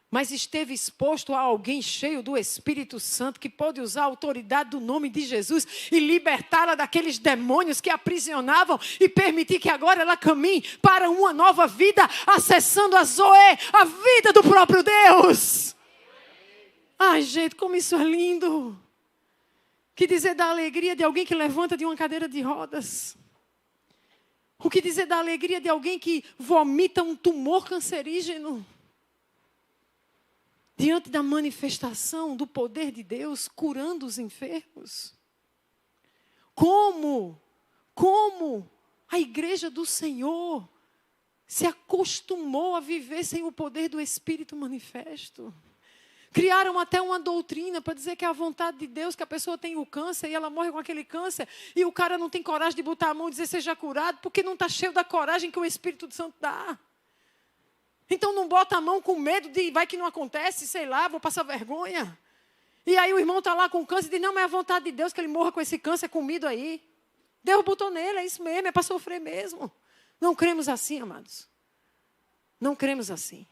Speaker 1: mas esteve exposto a alguém cheio do Espírito Santo, que pode usar a autoridade do nome de Jesus e libertá-la daqueles demônios que a aprisionavam e permitir que agora ela caminhe para uma nova vida, acessando a Zoé, a vida do próprio Deus. Ai, gente, como isso é lindo. O que dizer da alegria de alguém que levanta de uma cadeira de rodas? O que dizer da alegria de alguém que vomita um tumor cancerígeno? Diante da manifestação do poder de Deus, curando os enfermos. Como a igreja do Senhor se acostumou a viver sem o poder do Espírito manifesto. Criaram até uma doutrina para dizer que é a vontade de Deus, que a pessoa tem o câncer e ela morre com aquele câncer. E o cara não tem coragem de botar a mão e dizer seja curado, porque não está cheio da coragem que o Espírito Santo dá. Então não bota a mão com medo de vai que não acontece, sei lá, vou passar vergonha. E aí o irmão está lá com câncer e diz, não, mas é a vontade de Deus que ele morra com esse câncer comido aí. Deus botou nele, é isso mesmo, é para sofrer mesmo. Não cremos assim, amados. Não cremos assim.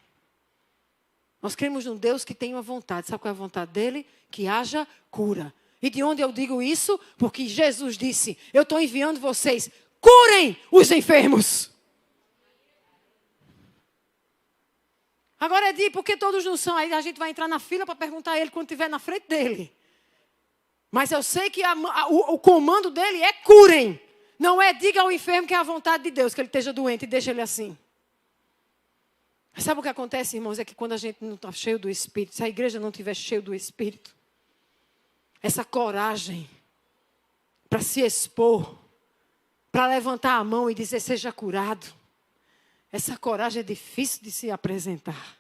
Speaker 1: Nós cremos num Deus que tem uma vontade. Sabe qual é a vontade dele? Que haja cura. E de onde eu digo isso? Porque Jesus disse, eu estou enviando vocês, curem os enfermos. Agora é de porque todos não são. Aí a gente vai entrar na fila para perguntar a ele quando estiver na frente dele. Mas eu sei que o comando dele é curem. Não é diga ao enfermo que é a vontade de Deus, que ele esteja doente e deixa ele assim. Sabe o que acontece, irmãos? É que quando a gente não está cheio do Espírito, se a igreja não estiver cheia do Espírito, essa coragem para se expor, para levantar a mão e dizer seja curado, essa coragem é difícil de se apresentar.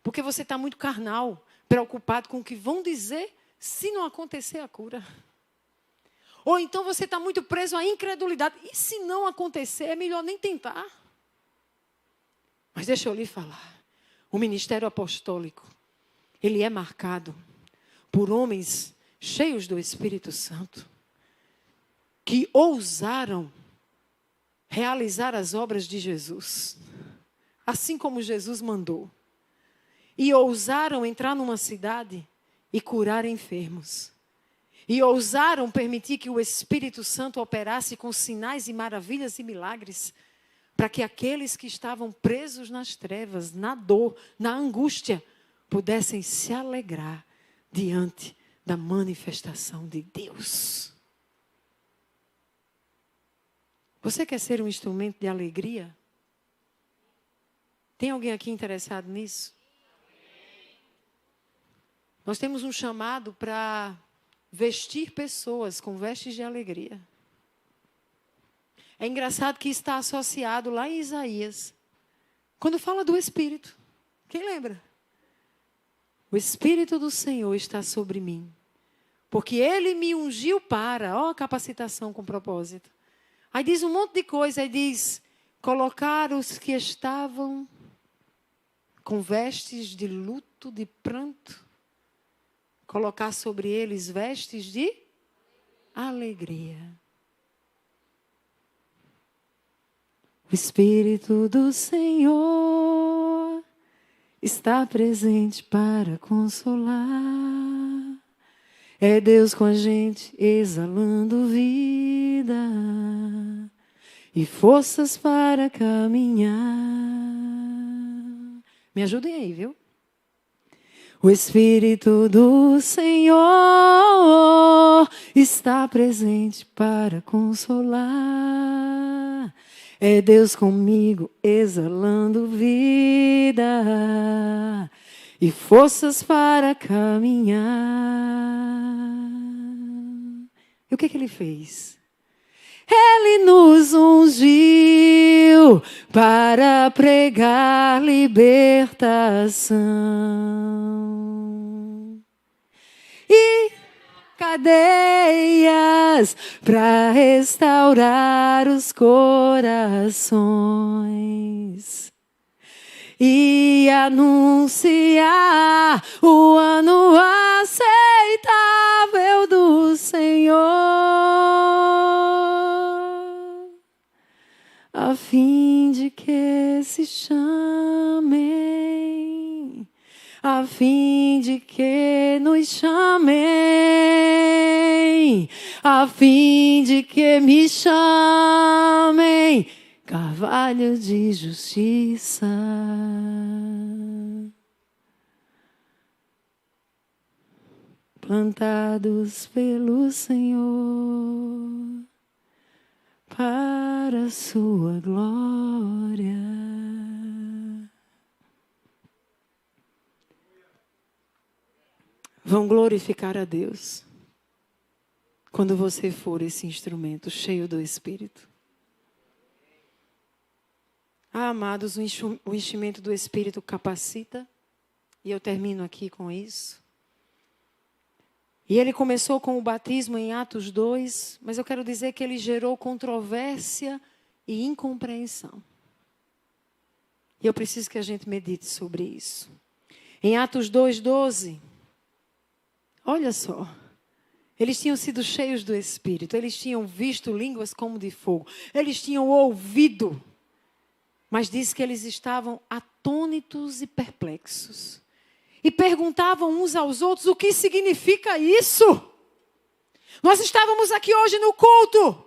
Speaker 1: Porque você está muito carnal, preocupado com o que vão dizer se não acontecer a cura. Ou então você está muito preso à incredulidade. E se não acontecer, é melhor nem tentar. Mas deixa eu lhe falar. O ministério apostólico, ele é marcado por homens cheios do Espírito Santo, que ousaram realizar as obras de Jesus, assim como Jesus mandou. E ousaram entrar numa cidade e curar enfermos. E ousaram permitir que o Espírito Santo operasse com sinais e maravilhas e milagres, para que aqueles que estavam presos nas trevas, na dor, na angústia, pudessem se alegrar diante da manifestação de Deus. Você quer ser um instrumento de alegria? Tem alguém aqui interessado nisso? Nós temos um chamado para vestir pessoas com vestes de alegria. É engraçado que está associado lá em Isaías, quando fala do Espírito. Quem lembra? O Espírito do Senhor está sobre mim, porque Ele me ungiu para, ó, capacitação com propósito. Aí diz um monte de coisa, aí diz, colocar os que estavam com vestes de luto, de pranto, colocar sobre eles vestes de alegria. O Espírito do Senhor está presente para consolar. É Deus com a gente exalando vida e forças para caminhar. Me ajudem aí, viu? O Espírito do Senhor está presente para consolar. É Deus comigo exalando vida e forças para caminhar. E o que Ele fez? Ele nos ungiu para pregar libertação e cadeias para restaurar os corações e anunciar o ano aceitável do Senhor, a fim de que se chamem, a fim de que nos chamem, a fim de que me chamem, carvalho de justiça. Plantados pelo Senhor, para a sua glória. Vão glorificar a Deus quando você for esse instrumento cheio do Espírito. Ah, amados, o enchimento do Espírito capacita, e eu termino aqui com isso. E ele começou com o batismo em Atos 2, mas eu quero dizer que ele gerou controvérsia e incompreensão. E eu preciso que a gente medite sobre isso. Em Atos 2:12, olha só, eles tinham sido cheios do Espírito, eles tinham visto línguas como de fogo, eles tinham ouvido, mas diz que eles estavam atônitos e perplexos. E perguntavam uns aos outros, o que significa isso? Nós estávamos aqui hoje no culto.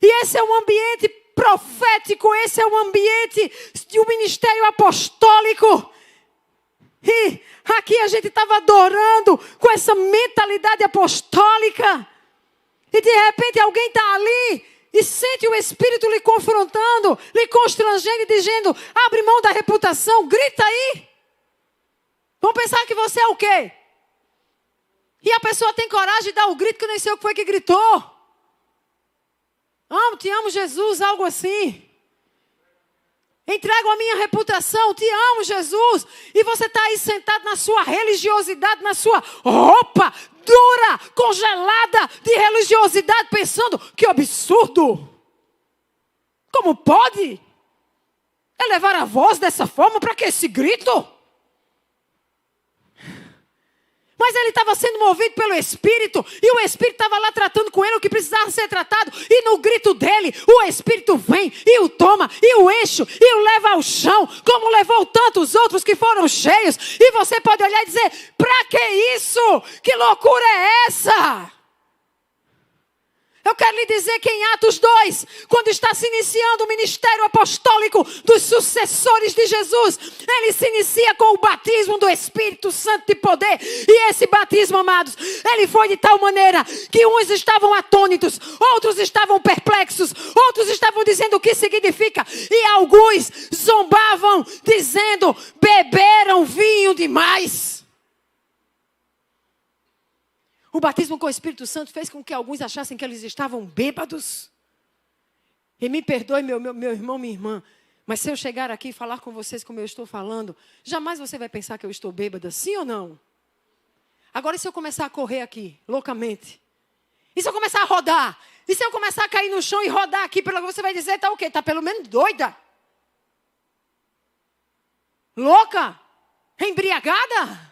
Speaker 1: E esse é um ambiente profético. Esse é um ambiente de um ministério apostólico. E aqui a gente estava adorando com essa mentalidade apostólica. E de repente alguém está ali e sente o Espírito lhe confrontando, lhe constrangendo e dizendo, abre mão da reputação, grita aí. Vão pensar que você é o quê? E a pessoa tem coragem de dar o grito que eu nem sei o que foi que gritou. Amo, te amo, Jesus, algo assim. Entrego a minha reputação, te amo, Jesus. E você está aí sentado na sua religiosidade, na sua roupa dura, congelada de religiosidade, pensando, que absurdo. Como pode elevar a voz dessa forma? Para que esse grito? Mas ele estava sendo movido pelo Espírito. E o Espírito estava lá tratando com ele o que precisava ser tratado. E no grito dele, o Espírito vem e o toma, e o enche, e o leva ao chão. Como levou tantos outros que foram cheios. E você pode olhar e dizer, para que isso? Que loucura é essa? Eu quero lhe lhe dizer que em Atos 2, quando está se iniciando o ministério apostólico dos sucessores de Jesus, ele se inicia com o batismo do Espírito Santo de poder. E esse batismo, amados, ele foi de tal maneira que uns estavam atônitos, outros estavam perplexos, outros estavam dizendo o que significa. E alguns zombavam, dizendo: beberam vinho demais. O batismo com o Espírito Santo fez com que alguns achassem que eles estavam bêbados. E me perdoe, meu irmão, minha irmã, mas se eu chegar aqui e falar com vocês como eu estou falando, jamais você vai pensar que eu estou bêbada, sim ou não? Agora, e se eu começar a correr aqui, loucamente? E se eu começar a rodar? E se eu começar a cair no chão e rodar aqui, você vai dizer, tá o quê? Tá pelo menos doida? Louca? Embriagada?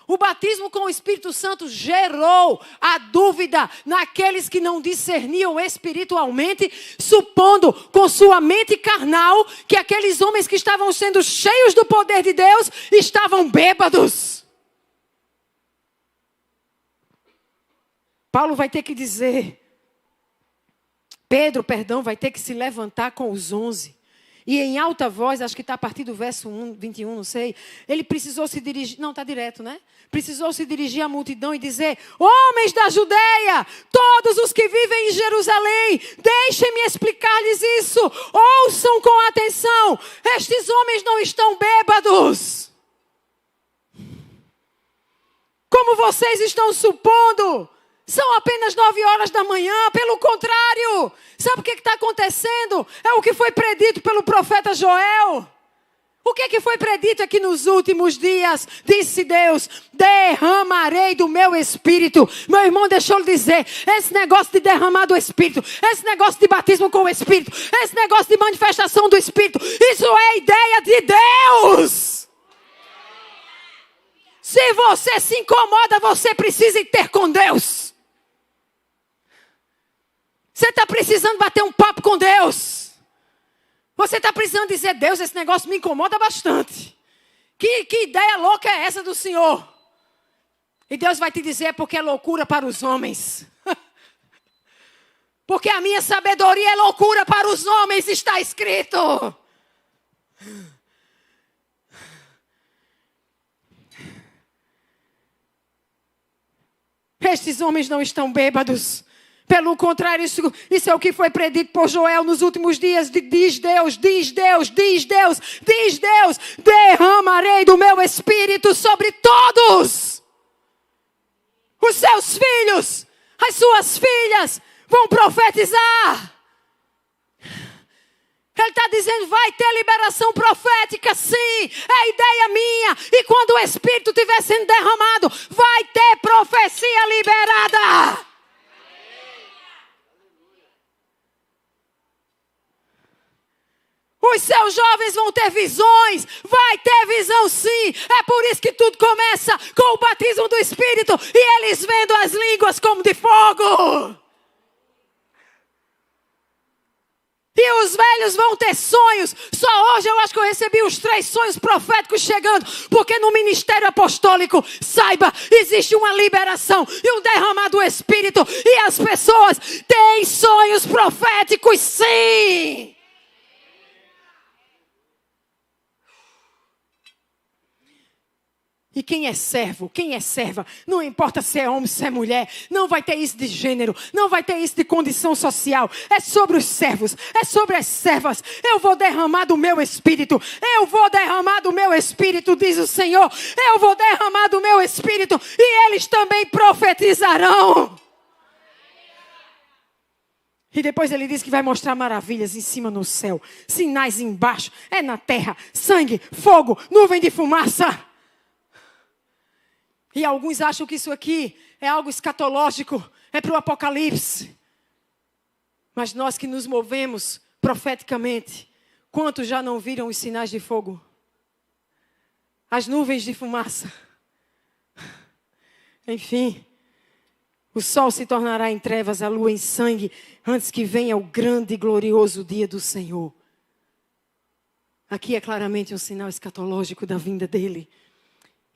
Speaker 1: O batismo com o Espírito Santo gerou a dúvida naqueles que não discerniam espiritualmente, supondo com sua mente carnal que aqueles homens que estavam sendo cheios do poder de Deus estavam bêbados. Paulo vai ter que dizer, Pedro, vai ter que se levantar com os 11. E em alta voz, acho que está a partir do verso 21, não sei. Ele precisou se dirigir, não, está direto, né? Precisou se dirigir à multidão e dizer: homens da Judeia, todos os que vivem em Jerusalém, deixem-me explicar-lhes isso. Ouçam com atenção, estes homens não estão bêbados. Como vocês estão supondo? São apenas 9 horas da manhã, pelo contrário. Sabe o que está acontecendo? É o que foi predito pelo profeta Joel. O que foi predito aqui nos últimos dias? Disse Deus: derramarei do meu Espírito. Meu irmão, deixa eu lhe dizer, esse negócio de derramar do Espírito, esse negócio de batismo com o Espírito, esse negócio de manifestação do Espírito, isso é ideia de Deus. Se você se incomoda, você precisa ir ter com Deus. Você está precisando bater um papo com Deus. Você está precisando dizer: Deus, esse negócio me incomoda bastante. Que ideia louca é essa do Senhor? E Deus vai te dizer: porque é loucura para os homens. Porque a minha sabedoria é loucura para os homens, está escrito. Estes homens não estão bêbados. Pelo contrário, isso é o que foi predito por Joel nos últimos dias. Diz Deus, derramarei do meu Espírito sobre todos. Os seus filhos, as suas filhas vão profetizar. Ele está dizendo: vai ter liberação profética, sim, é ideia minha. E quando o Espírito estiver sendo derramado, vai ter profecia liberada. Os seus jovens vão ter visões, vai ter visão sim. É por isso que tudo começa com o batismo do Espírito e eles vendo as línguas como de fogo. E os velhos vão ter sonhos. Só hoje eu acho que eu recebi os 3 sonhos proféticos chegando. Porque no ministério apostólico, saiba, existe uma liberação e um derramar do Espírito. E as pessoas têm sonhos proféticos, sim. E quem é servo, quem é serva, não importa se é homem, se é mulher, não vai ter isso de gênero, não vai ter isso de condição social. É sobre os servos, é sobre as servas. Eu vou derramar do meu Espírito, eu vou derramar do meu Espírito, diz o Senhor. Eu vou derramar do meu Espírito e eles também profetizarão. E depois ele diz que vai mostrar maravilhas em cima no céu, sinais embaixo, é na terra, sangue, fogo, nuvem de fumaça. E alguns acham que isso aqui é algo escatológico, é para o Apocalipse. Mas nós que nos movemos profeticamente, quantos já não viram os sinais de fogo? As nuvens de fumaça. Enfim, o sol se tornará em trevas, a lua em sangue, antes que venha o grande e glorioso dia do Senhor. Aqui é claramente um sinal escatológico da vinda dele.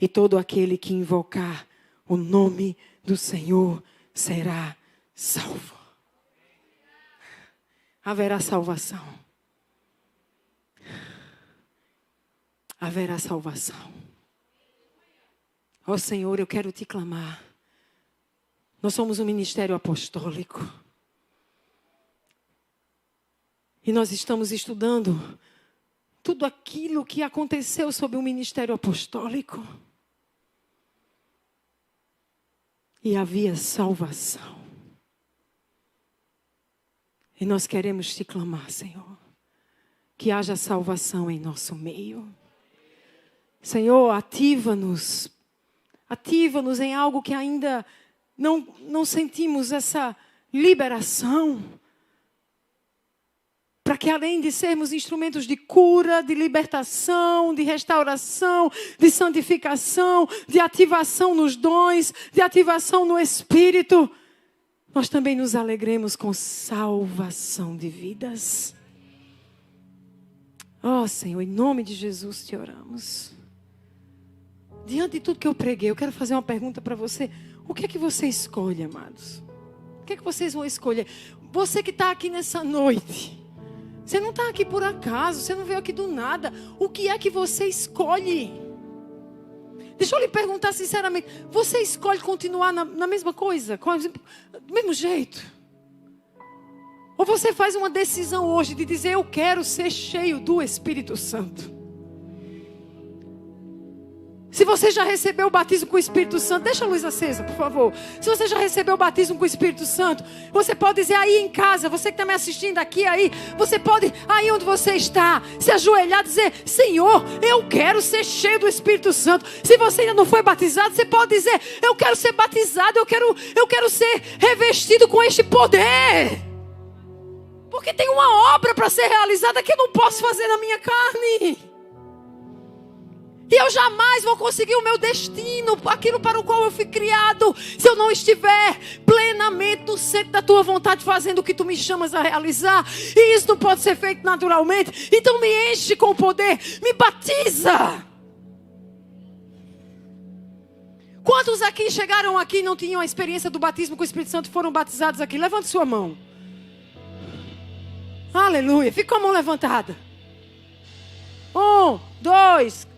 Speaker 1: E todo aquele que invocar o nome do Senhor será salvo. Haverá salvação. Haverá salvação. Ó Senhor, eu quero te clamar. Nós somos um ministério apostólico. E nós estamos estudando tudo aquilo que aconteceu sob o ministério apostólico. E havia salvação. E nós queremos te clamar, Senhor, que haja salvação em nosso meio. Senhor, ativa-nos em algo que ainda não sentimos essa liberação. Para que além de sermos instrumentos de cura, de libertação, de restauração, de santificação, de ativação nos dons, de ativação no Espírito, nós também nos alegremos com salvação de vidas. Ó Senhor, em nome de Jesus te oramos. Diante de tudo que eu preguei, eu quero fazer uma pergunta para você. O que é que você escolhe, amados? O que é que vocês vão escolher? Você que está aqui nessa noite, você não está aqui por acaso, você não veio aqui do nada. O que é que você escolhe? Deixa eu lhe perguntar sinceramente. Você escolhe continuar na mesma coisa? Do mesmo jeito? Ou você faz uma decisão hoje de dizer, eu quero ser cheio do Espírito Santo? Se você já recebeu o batismo com o Espírito Santo, deixa a luz acesa, por favor. Se você já recebeu o batismo com o Espírito Santo, você pode dizer aí em casa, você que está me assistindo aqui, aí, você pode, aí onde você está, se ajoelhar e dizer, Senhor, eu quero ser cheio do Espírito Santo. Se você ainda não foi batizado, você pode dizer, eu quero ser batizado, eu quero ser revestido com este poder. Porque tem uma obra para ser realizada que eu não posso fazer na minha carne. E eu jamais vou conseguir o meu destino, aquilo para o qual eu fui criado, se eu não estiver plenamente no centro da tua vontade, fazendo o que tu me chamas a realizar. E isso não pode ser feito naturalmente. Então me enche com o poder, me batiza. Quantos aqui chegaram aqui e não tinham a experiência do batismo com o Espírito Santo e foram batizados aqui? Levante sua mão. Aleluia, fica com a mão levantada. 1, 2,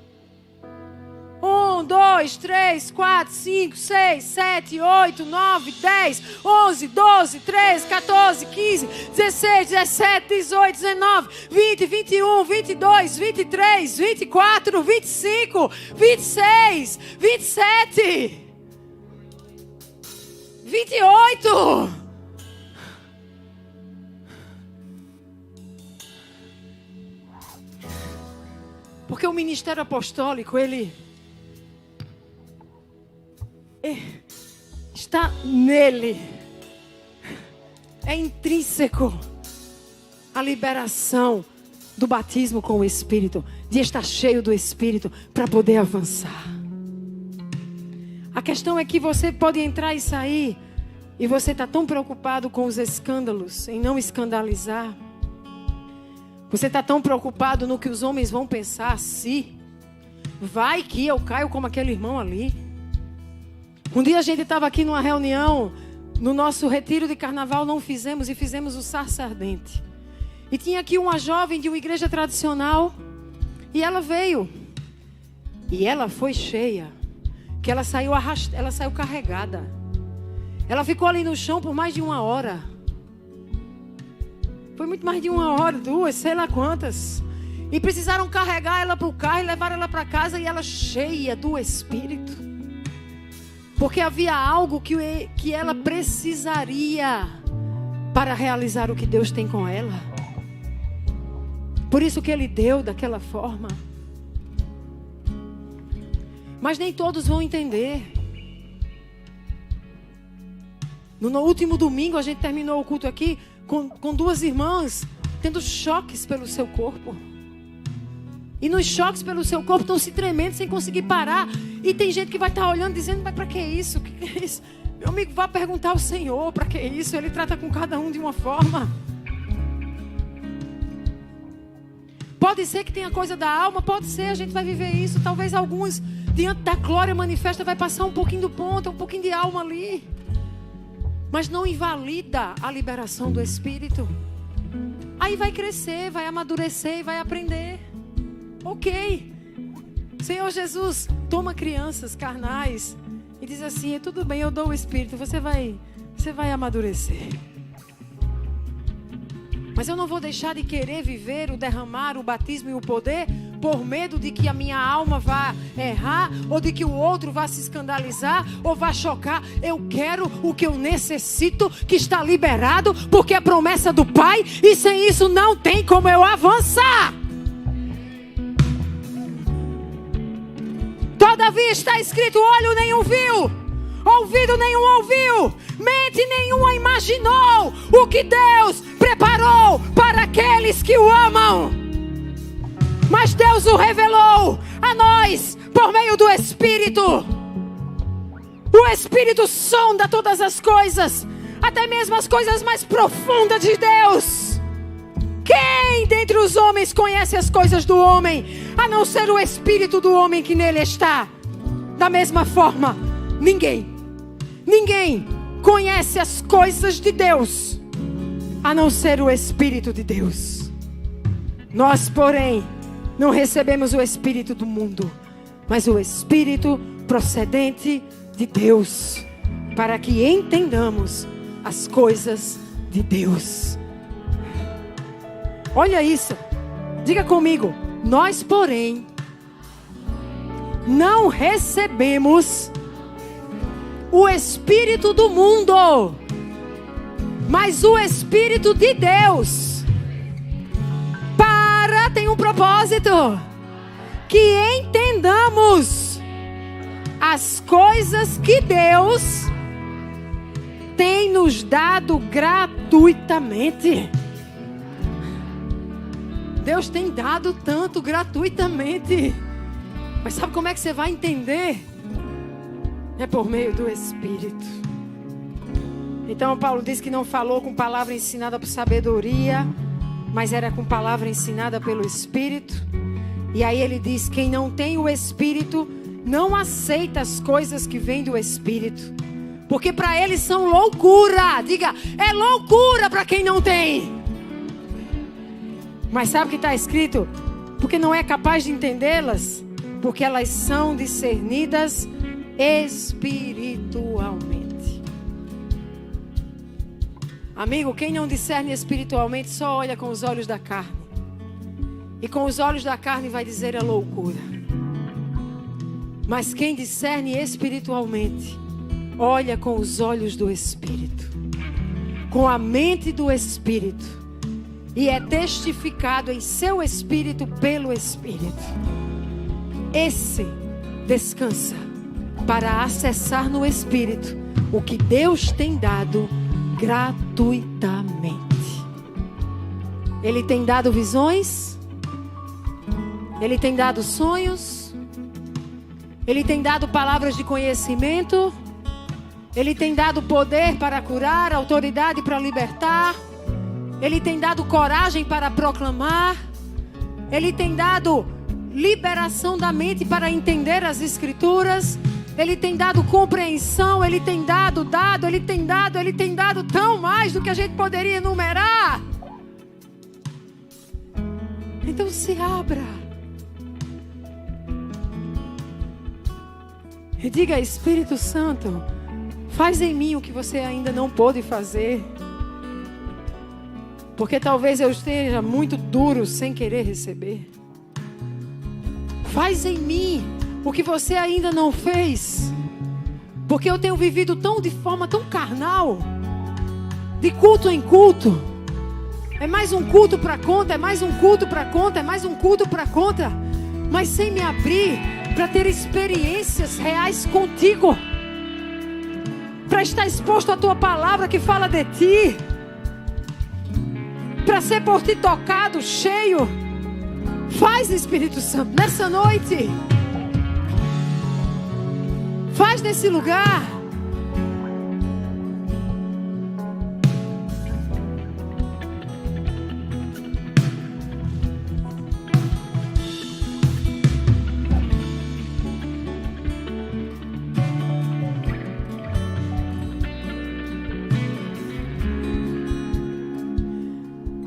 Speaker 1: 1, 2, 3, 4, 5, 6, 7, 8, 9, 10, 11, 12, 13, 14, 15, 16, 17, 18, 19, 20, 21, 22, 23, 24, 25, 26, 27, 28. Porque o ministério apostólico, ele está nele. É intrínseco a liberação do batismo com o Espírito, de estar cheio do Espírito para poder avançar. A questão é que você pode entrar e sair e você está tão preocupado com os escândalos, em não escandalizar. Você está tão preocupado no que os homens vão pensar, se vai que eu caio como aquele irmão ali. Um dia a gente estava aqui numa reunião, no nosso retiro de carnaval, não fizemos, e fizemos o sarça ardente. E tinha aqui uma jovem de uma igreja tradicional, e ela veio. E ela foi cheia, que ela saiu carregada. Ela ficou ali no chão por mais de 1 hora. Foi muito mais de 1 hora, 2, sei lá quantas. E precisaram carregar ela para o carro e levar ela para casa, e ela cheia do Espírito. Porque havia algo que ela precisaria para realizar o que Deus tem com ela. Por isso que Ele deu daquela forma. Mas nem todos vão entender. No último domingo a gente terminou o culto aqui com 2 irmãs tendo choques pelo seu corpo. E nos choques pelo seu corpo estão se tremendo sem conseguir parar. E tem gente que vai estar olhando dizendo, mas para que isso? O que é isso? Meu amigo, vá perguntar ao Senhor para que isso. Ele trata com cada um de uma forma. Pode ser que tenha coisa da alma, pode ser, a gente vai viver isso. Talvez alguns, diante da glória manifesta, vai passar um pouquinho do ponto, um pouquinho de alma ali. mas não invalida a liberação do Espírito. Aí vai crescer, vai amadurecer e vai aprender. Ok. Senhor Jesus, toma crianças carnais e diz assim: tudo bem, eu dou o Espírito, você vai amadurecer. Mas eu não vou deixar de querer viver o derramar, o batismo e o poder por medo de que a minha alma vá errar, ou de que o outro vá se escandalizar, ou vá chocar. Eu quero o que eu necessito, que está liberado, porque é promessa do Pai, e sem isso não tem como eu avançar. Todavia está escrito: olho nenhum viu, ouvido nenhum ouviu, mente nenhuma imaginou o que Deus preparou para aqueles que o amam. Mas Deus o revelou a nós por meio do Espírito. O Espírito sonda todas as coisas, até mesmo as coisas mais profundas de Deus. Quem dentre os homens conhece as coisas do homem, a não ser o Espírito do homem que nele está? Da mesma forma, ninguém conhece as coisas de Deus, a não ser o Espírito de Deus. Nós, porém, não recebemos o Espírito do mundo, mas o Espírito procedente de Deus, para que entendamos as coisas de Deus. Olha isso, diga comigo: nós, porém, não recebemos o Espírito do mundo, mas o Espírito de Deus. Tem um propósito: que entendamos as coisas que Deus tem nos dado gratuitamente. Deus tem dado tanto gratuitamente, mas sabe como é que você vai entender? É por meio do Espírito. Então Paulo diz que não falou com palavra ensinada por sabedoria, mas era com palavra ensinada pelo Espírito. E aí ele diz: quem não tem o Espírito não aceita as coisas que vêm do Espírito, porque para eles são loucura. Diga: é loucura para quem não tem. Mas sabe o que está escrito? Porque não é capaz de entendê-las, porque elas são discernidas espiritualmente. Amigo, quem não discerne espiritualmente só olha com os olhos da carne. E com os olhos da carne vai dizer é loucura. Mas quem discerne espiritualmente, olha com os olhos do Espírito, com a mente do Espírito, e é testificado em seu Espírito pelo Espírito. Esse descansa para acessar no Espírito o que Deus tem dado gratuitamente. Ele tem dado visões, Ele tem dado sonhos, Ele tem dado palavras de conhecimento, Ele tem dado poder para curar, autoridade para libertar, Ele tem dado coragem para proclamar, Ele tem dado liberação da mente para entender as Escrituras, Ele tem dado compreensão, Ele tem dado, Ele tem dado tão mais do que a gente poderia enumerar. Então se abra e diga: Espírito Santo, faz em mim o que você ainda não pôde fazer. Porque talvez eu esteja muito duro sem querer receber. Faz em mim o que você ainda não fez, porque eu tenho vivido de forma tão carnal, de culto em culto. É mais um culto para conta, é mais um culto para conta, é mais um culto para conta, mas sem me abrir para ter experiências reais contigo, para estar exposto à tua palavra que fala de ti, para ser por ti tocado, cheio. Faz, Espírito Santo, nessa noite. Faz nesse lugar.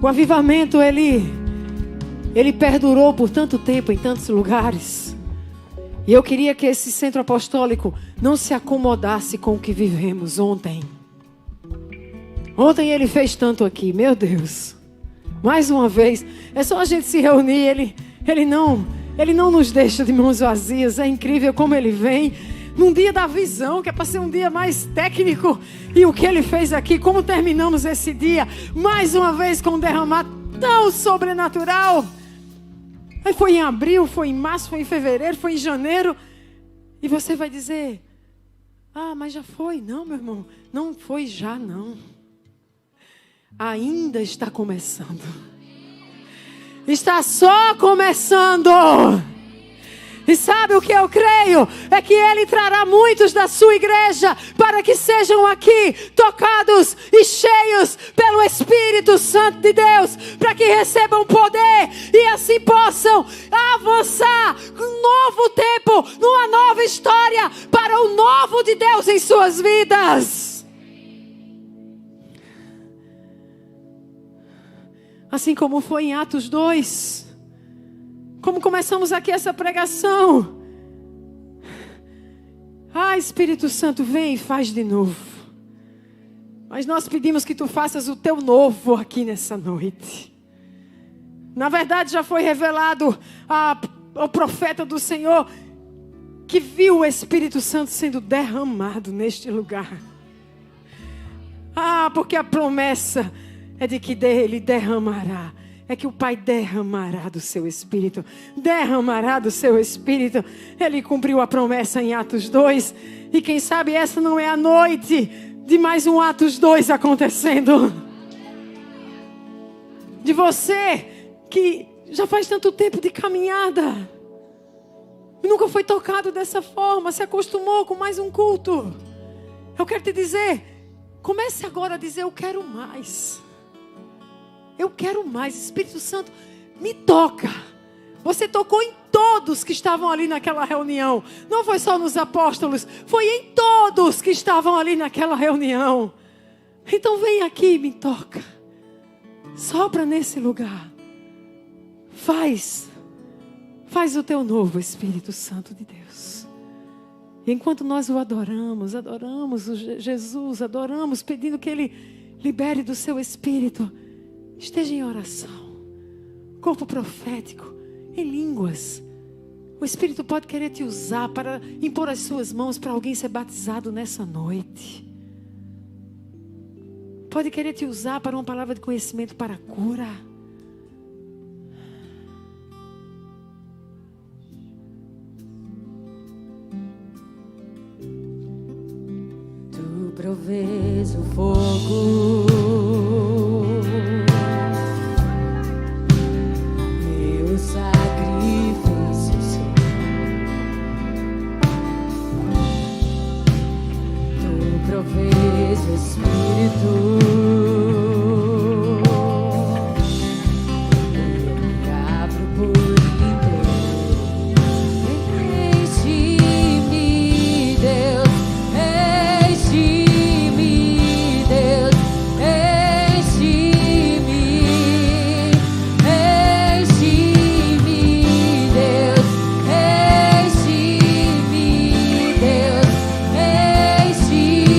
Speaker 1: O avivamento, ele perdurou por tanto tempo em tantos lugares. E eu queria que esse centro apostólico não se acomodasse com o que vivemos ontem. Ontem ele fez tanto aqui, meu Deus. Mais uma vez, é só a gente se reunir, ele não nos deixa de mãos vazias. É incrível como ele vem num dia da visão, que é para ser um dia mais técnico. E o que ele fez aqui, como terminamos esse dia, mais uma vez com um derramar tão sobrenatural. Aí foi em abril, foi em março, foi em fevereiro, foi em janeiro. E você vai dizer, mas já foi. Não, meu irmão, não foi já não. Ainda está começando. Está só começando. E sabe o que eu creio? É que Ele trará muitos da sua igreja para que sejam aqui tocados e cheios pelo Espírito Santo de Deus, para que recebam poder e assim possam avançar um novo tempo, numa nova história, para o novo de Deus em suas vidas. Assim como foi em Atos 2. Como começamos aqui essa pregação. Espírito Santo, vem e faz de novo. Mas nós pedimos que tu faças o teu novo aqui nessa noite. Na verdade, já foi revelado ao profeta do Senhor que viu o Espírito Santo sendo derramado neste lugar. Porque a promessa é de que Ele derramará. É que o Pai derramará do seu Espírito. Derramará do seu Espírito. Ele cumpriu a promessa em Atos 2. E quem sabe essa não é a noite de mais um Atos 2 acontecendo. De você que já faz tanto tempo de caminhada. E nunca foi tocado dessa forma. Se acostumou com mais um culto. Eu quero te dizer. Comece agora a dizer, eu quero mais. Eu quero mais. Espírito Santo, me toca. Você tocou em todos que estavam ali naquela reunião. Não foi só nos apóstolos. Foi em todos que estavam ali naquela reunião. Então vem aqui e me toca. Sopra nesse lugar. Faz o teu novo, Espírito Santo de Deus. E enquanto nós o adoramos Jesus, adoramos, pedindo que Ele libere do seu Espírito. Esteja em oração, corpo profético, em línguas. O Espírito pode querer te usar para impor as suas mãos para alguém ser batizado nessa noite. Pode querer te usar para uma palavra de conhecimento para a cura.
Speaker 2: Tu provês o fogo. Provês o Espírito. Eu me abro por inteiro. Enche-me, Deus. Enche-me, Deus. Enche-me. Enche-me, Deus. Enche-me, Deus. Enche-me.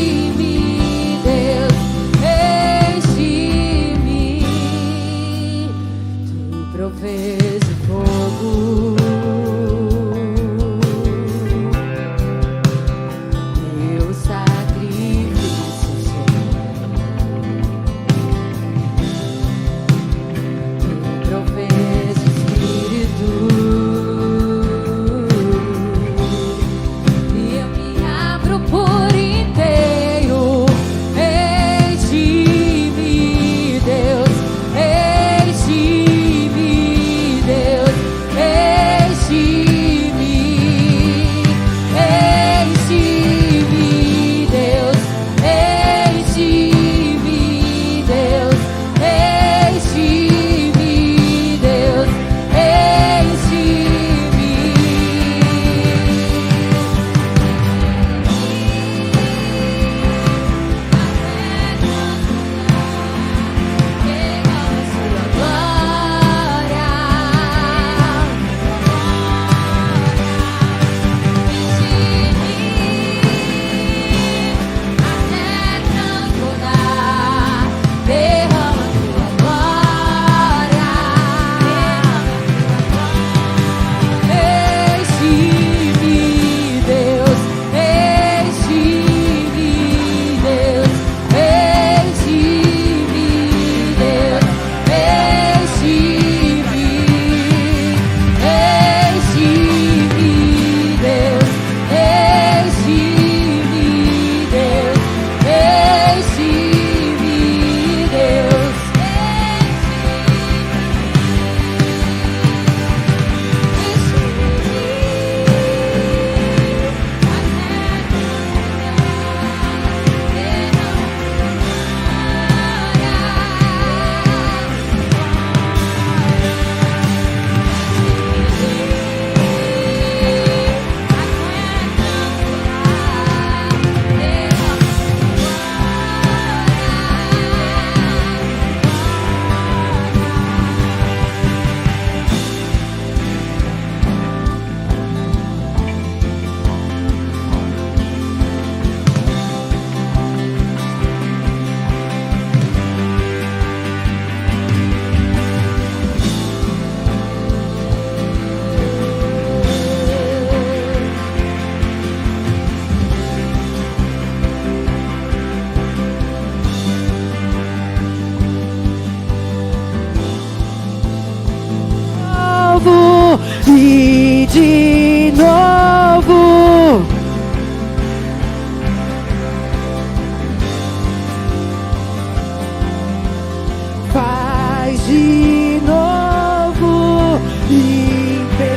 Speaker 1: de novo, impetuoso,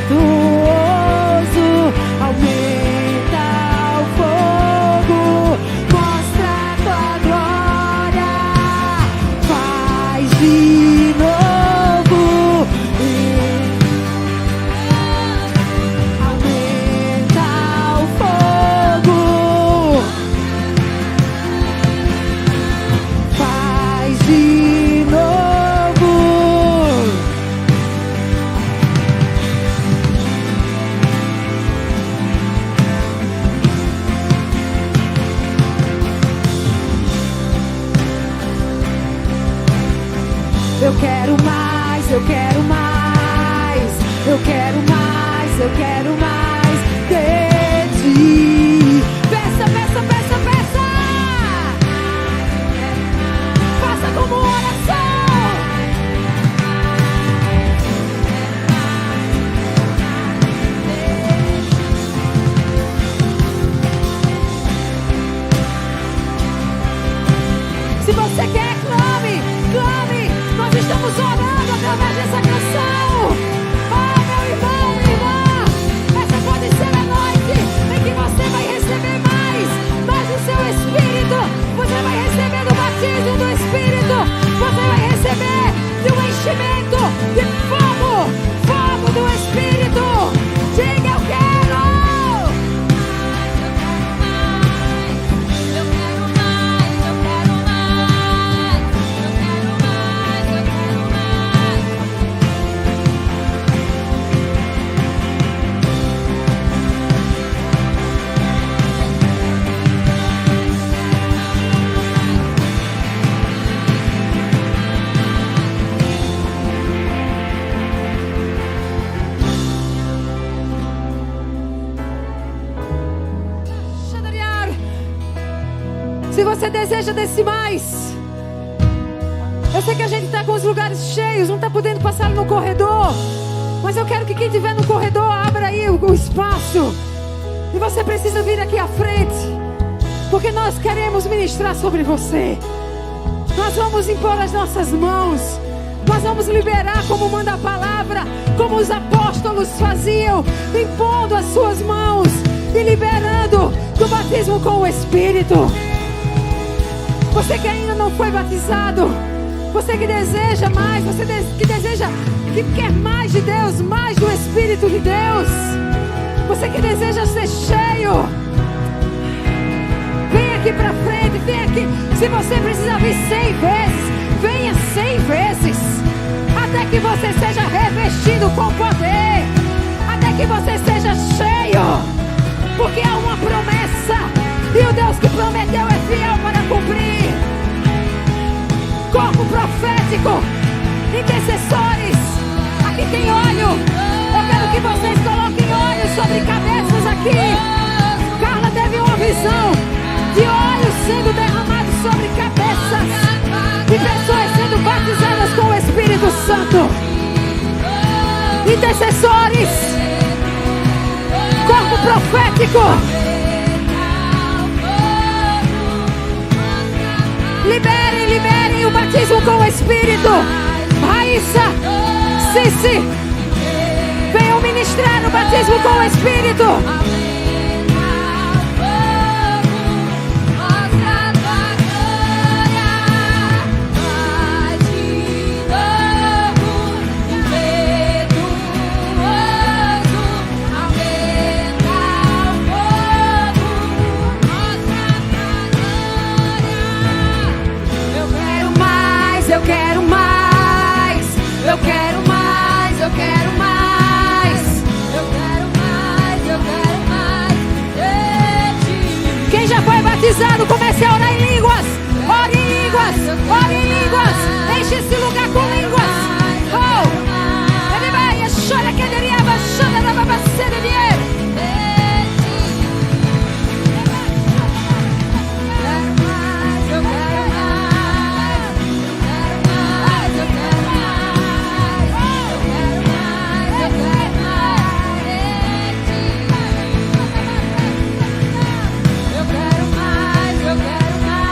Speaker 1: aumenta o fogo, mostra a tua glória, faz de novo, aumenta o fogo, faz de novo. Eu quero mais, eu quero mais, eu quero mais, eu quero mais de ti. Peça, peça, peça, peça. Faça como oração. Se você quer, clame, clame. Nós estamos orando através dessa canção. Oh, meu irmão, minha irmã, essa pode ser a noite em que você vai receber mais do seu Espírito. Você vai receber do batismo do Espírito. Você vai receber de um enchimento de fogo, fogo do Espírito. Diga, eu quero. Se você deseja desse mais, eu sei que a gente está com os lugares cheios, não está podendo passar no corredor, mas eu quero que quem estiver no corredor abra aí o espaço. E você precisa vir aqui à frente, porque nós queremos ministrar sobre você. Nós vamos impor as nossas mãos, nós vamos liberar como manda a palavra, como os apóstolos faziam, impondo as suas mãos e liberando do batismo com o Espírito. Você que ainda não foi batizado, você que deseja mais, você que deseja, que quer mais de Deus, mais do Espírito de Deus, você que deseja ser cheio, vem aqui pra frente, vem aqui. Se você precisar vir 100 vezes, venha 100 vezes, até que você seja revestido com poder, até que você seja cheio, porque há uma promessa, e o Deus que prometeu é fiel para cumprir. Corpo profético, intercessores, aqui tem óleo. Eu quero que vocês coloquem óleo sobre cabeças aqui. Carla teve uma visão de óleo sendo derramado sobre cabeças e pessoas sendo batizadas com o Espírito Santo. Intercessores, corpo profético, liberem, liberem o batismo com o Espírito. Raíssa, Cici, venham ministrar o batismo com o Espírito. Eu quero mais, eu quero mais, eu quero mais, eu quero mais, eu quero mais. Quem já foi batizado, comece a orar em línguas. Ore em línguas, ore em línguas. Enche esse lugar com línguas. Oh, ele vai, chora que ele iria, chora na babacê de dinheiro. Eu quero mais.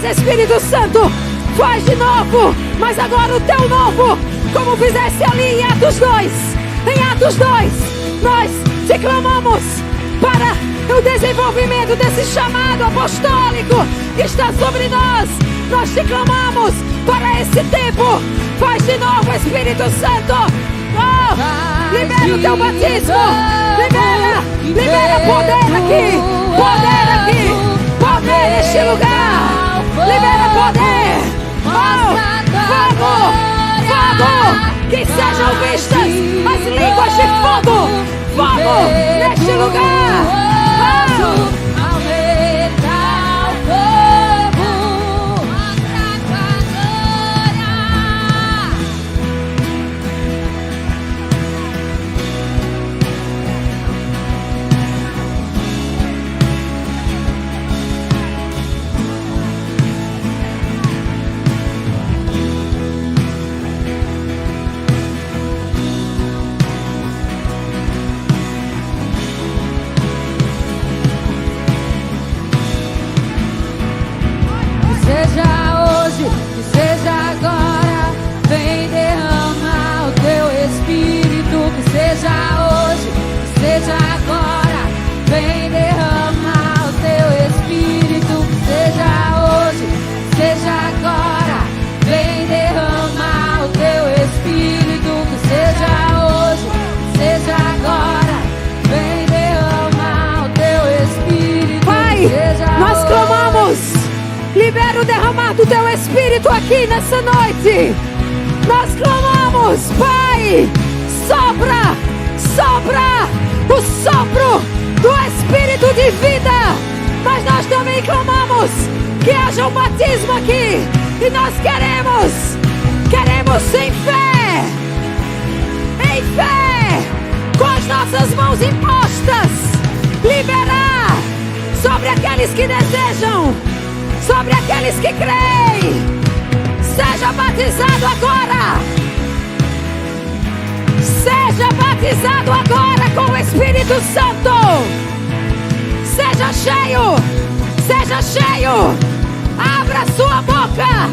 Speaker 1: Mas Espírito Santo, faz de novo, mas agora o teu novo, como fizesse ali em Atos 2. Em Atos 2, nós te clamamos para o desenvolvimento desse chamado apostólico que está sobre nós. Nós te clamamos para esse tempo. Faz de novo, Espírito Santo. Oh, libera o teu batismo. Libera poder aqui. Poder aqui. Poder neste lugar. Libera poder. Oh, fogo. Fogo. Que sejam vistas as línguas de fogo. Fogo neste lugar. Libera o derramar do teu Espírito aqui nessa noite. Nós clamamos, Pai, sopra, sopra o sopro do Espírito de vida. Mas nós também clamamos que haja um batismo aqui. E nós queremos em fé, com as nossas mãos impostas, liberar sobre aqueles que desejam, sobre aqueles que creem. Seja batizado agora. Seja batizado agora com o Espírito Santo. Seja cheio. Seja cheio. Abra sua boca.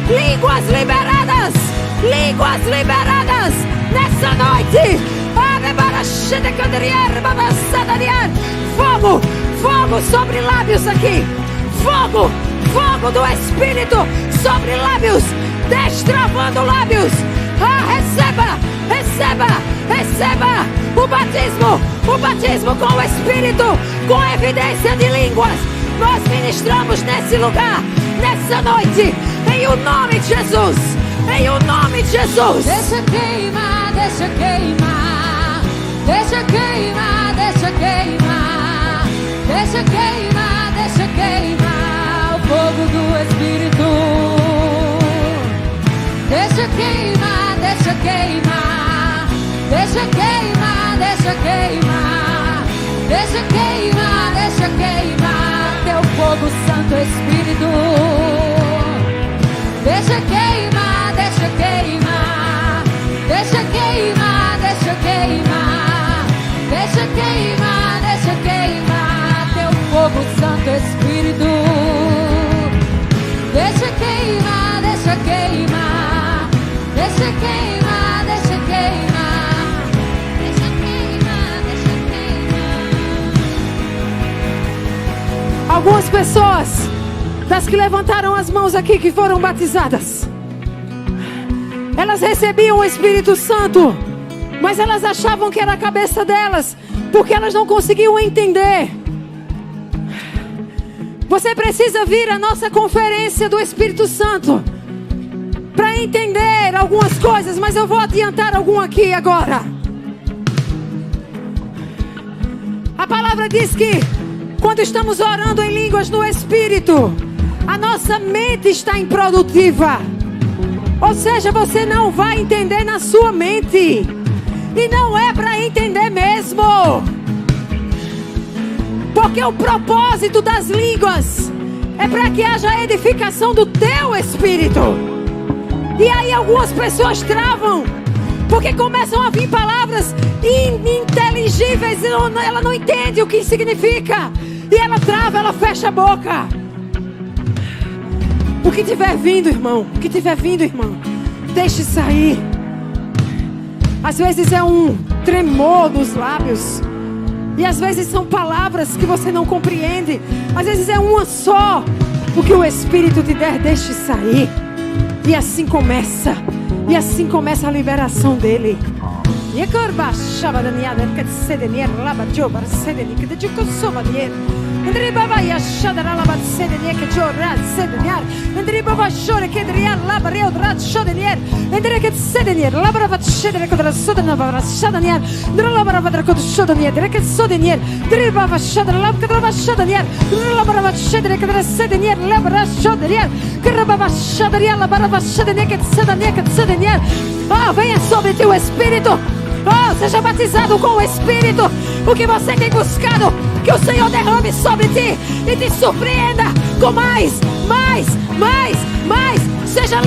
Speaker 1: Línguas liberadas. Línguas liberadas nessa noite. Fogo. Fogo sobre lábios aqui. Fogo, fogo do Espírito sobre lábios, destravando lábios. Receba o batismo com o Espírito, com evidência de línguas. Nós ministramos nesse lugar, nessa noite, em o nome de Jesus, em o nome de Jesus.
Speaker 2: Deixa queimar, deixa queimar, deixa queimar, deixa queimar, deixa queimar, deixa queimar o fogo do Espírito. Deixa queimar, deixa queimar, deixa queimar, deixa queimar, deixa queimar, deixa queimar teu fogo, Santo Espírito. Deixa queimar, deixa queimar, deixa queimar, deixa queimar, deixa queimar, deixa queimar teu fogo, Santo Espírito. Deixa queimar, deixa queimar, deixa queimar, deixa queimar, deixa queimar, deixa queimar.
Speaker 1: Algumas pessoas das que levantaram as mãos aqui, que foram batizadas, elas recebiam o Espírito Santo, mas elas achavam que era a cabeça delas, porque elas não conseguiam entender. Você precisa vir à nossa conferência do Espírito Santo para entender algumas coisas, mas eu vou adiantar algum aqui agora. A palavra diz que quando estamos orando em línguas no Espírito, a nossa mente está improdutiva. Ou seja, você não vai entender na sua mente. E não é para entender mesmo. Porque o propósito das línguas é para que haja edificação do teu espírito. E aí algumas pessoas travam, porque começam a vir palavras ininteligíveis e ela não entende o que significa. E ela trava, ela fecha a boca. O que tiver vindo, irmão, o que tiver vindo, irmão, deixe sair. Às vezes é um tremor nos lábios. E às vezes são palavras que você não compreende. Às vezes é uma só. O que o Espírito te der, deixe sair. E assim começa. E assim começa a liberação dele. Oh, venha sobre ti o Espírito. Oh, seja batizado com o Espírito. O que você tem buscado, que o Senhor derrame sobre ti e te surpreenda com mais. Seja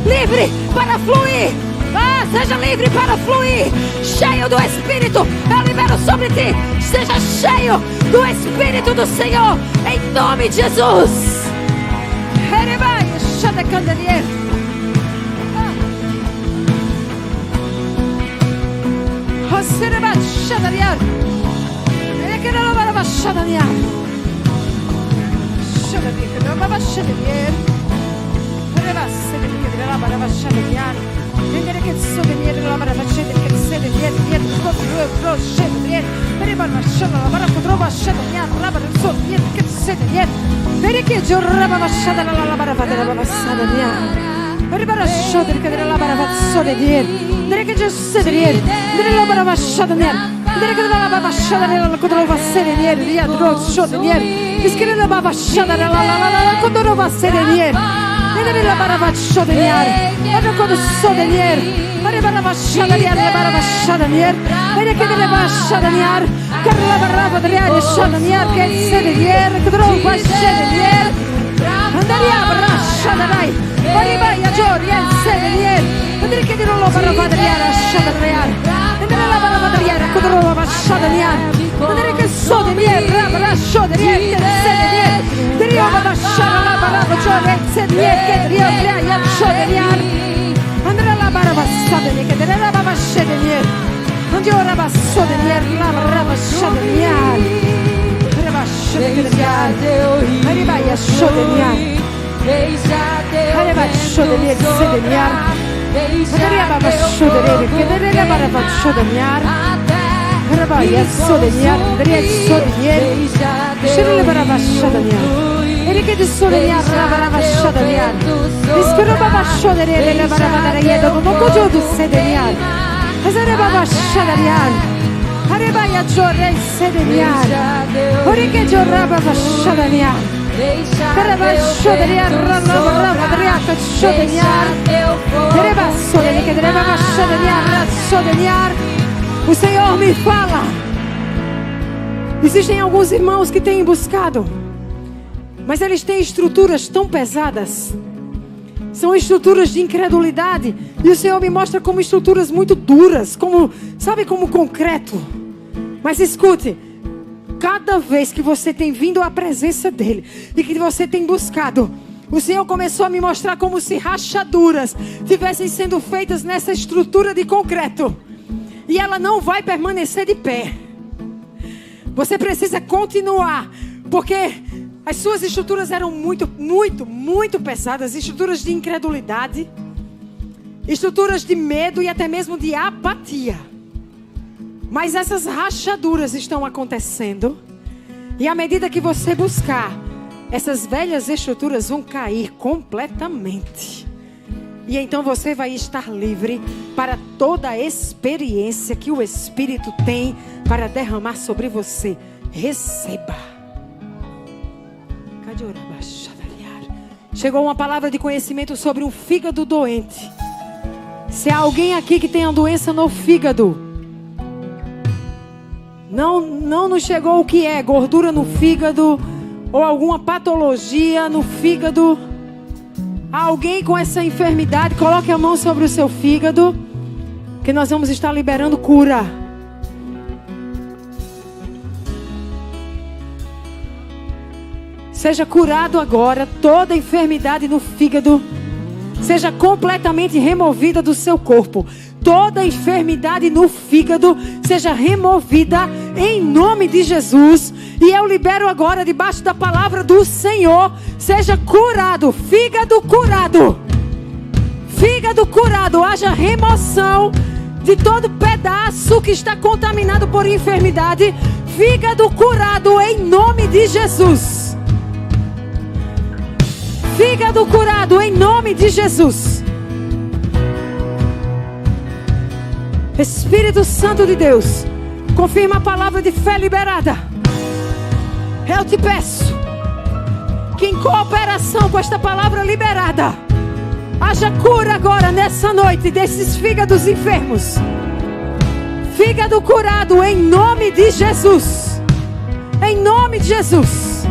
Speaker 1: livre para fluir. Ah, seja livre para fluir. Cheio do Espírito, eu libero sobre ti. Seja cheio do Espírito do Senhor, em nome de Jesus. O Senhor me fala. Existem alguns irmãos que têm buscado, mas eles têm estruturas tão pesadas. São estruturas de incredulidade. E o Senhor me mostra como estruturas muito duras, como, sabe, como concreto. Mas escute, cada vez que você tem vindo à presença dEle e que você tem buscado, o Senhor começou a me mostrar como se rachaduras tivessem sendo feitas nessa estrutura de concreto. E ela não vai permanecer de pé. Você precisa continuar, porque as suas estruturas eram muito pesadas. Estruturas de incredulidade, estruturas de medo e até mesmo de apatia. Mas essas rachaduras estão acontecendo. E à medida que você buscar, essas velhas estruturas vão cair completamente. E então você vai estar livre para toda a experiência que o Espírito tem para derramar sobre você. Receba. Chegou uma palavra de conhecimento sobre um fígado doente. Se há alguém aqui que tem a doença no fígado, não nos chegou o que é gordura no fígado ou alguma patologia no fígado. Alguém com essa enfermidade, coloque a mão sobre o seu fígado, que nós vamos estar liberando cura. Seja curado agora toda enfermidade no fígado. Seja completamente removida do seu corpo. Toda enfermidade no fígado seja removida em nome de Jesus. E eu libero agora, debaixo da palavra do Senhor, seja curado, fígado curado. Fígado curado, haja remoção de todo pedaço que está contaminado por enfermidade. Fígado curado em nome de Jesus. Fígado curado em nome de Jesus. Espírito Santo de Deus, confirma a palavra de fé liberada. Eu te peço que em cooperação com esta palavra liberada, haja cura agora nessa noite desses fígados enfermos. Fígado curado em nome de Jesus. Em nome de Jesus.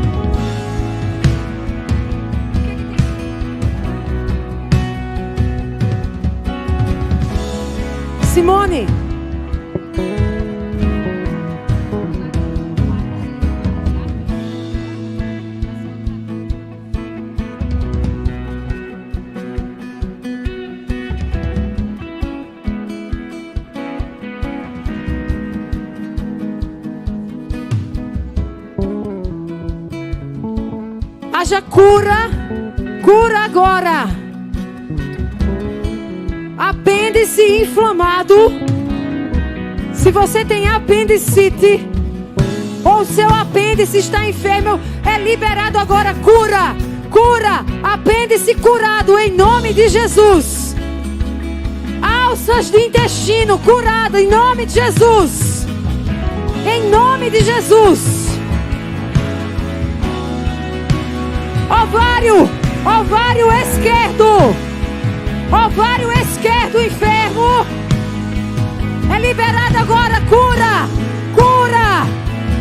Speaker 1: Simone. Haja cura, cura agora. Apêndice inflamado. Se você tem apendicite, ou seu apêndice está enfermo, é liberado agora cura, cura, apêndice curado em nome de Jesus. Alças de intestino curado em nome de Jesus. Em nome de Jesus. Ovário esquerdo. Ovário esquerdo enfermo. É liberado agora cura. Cura.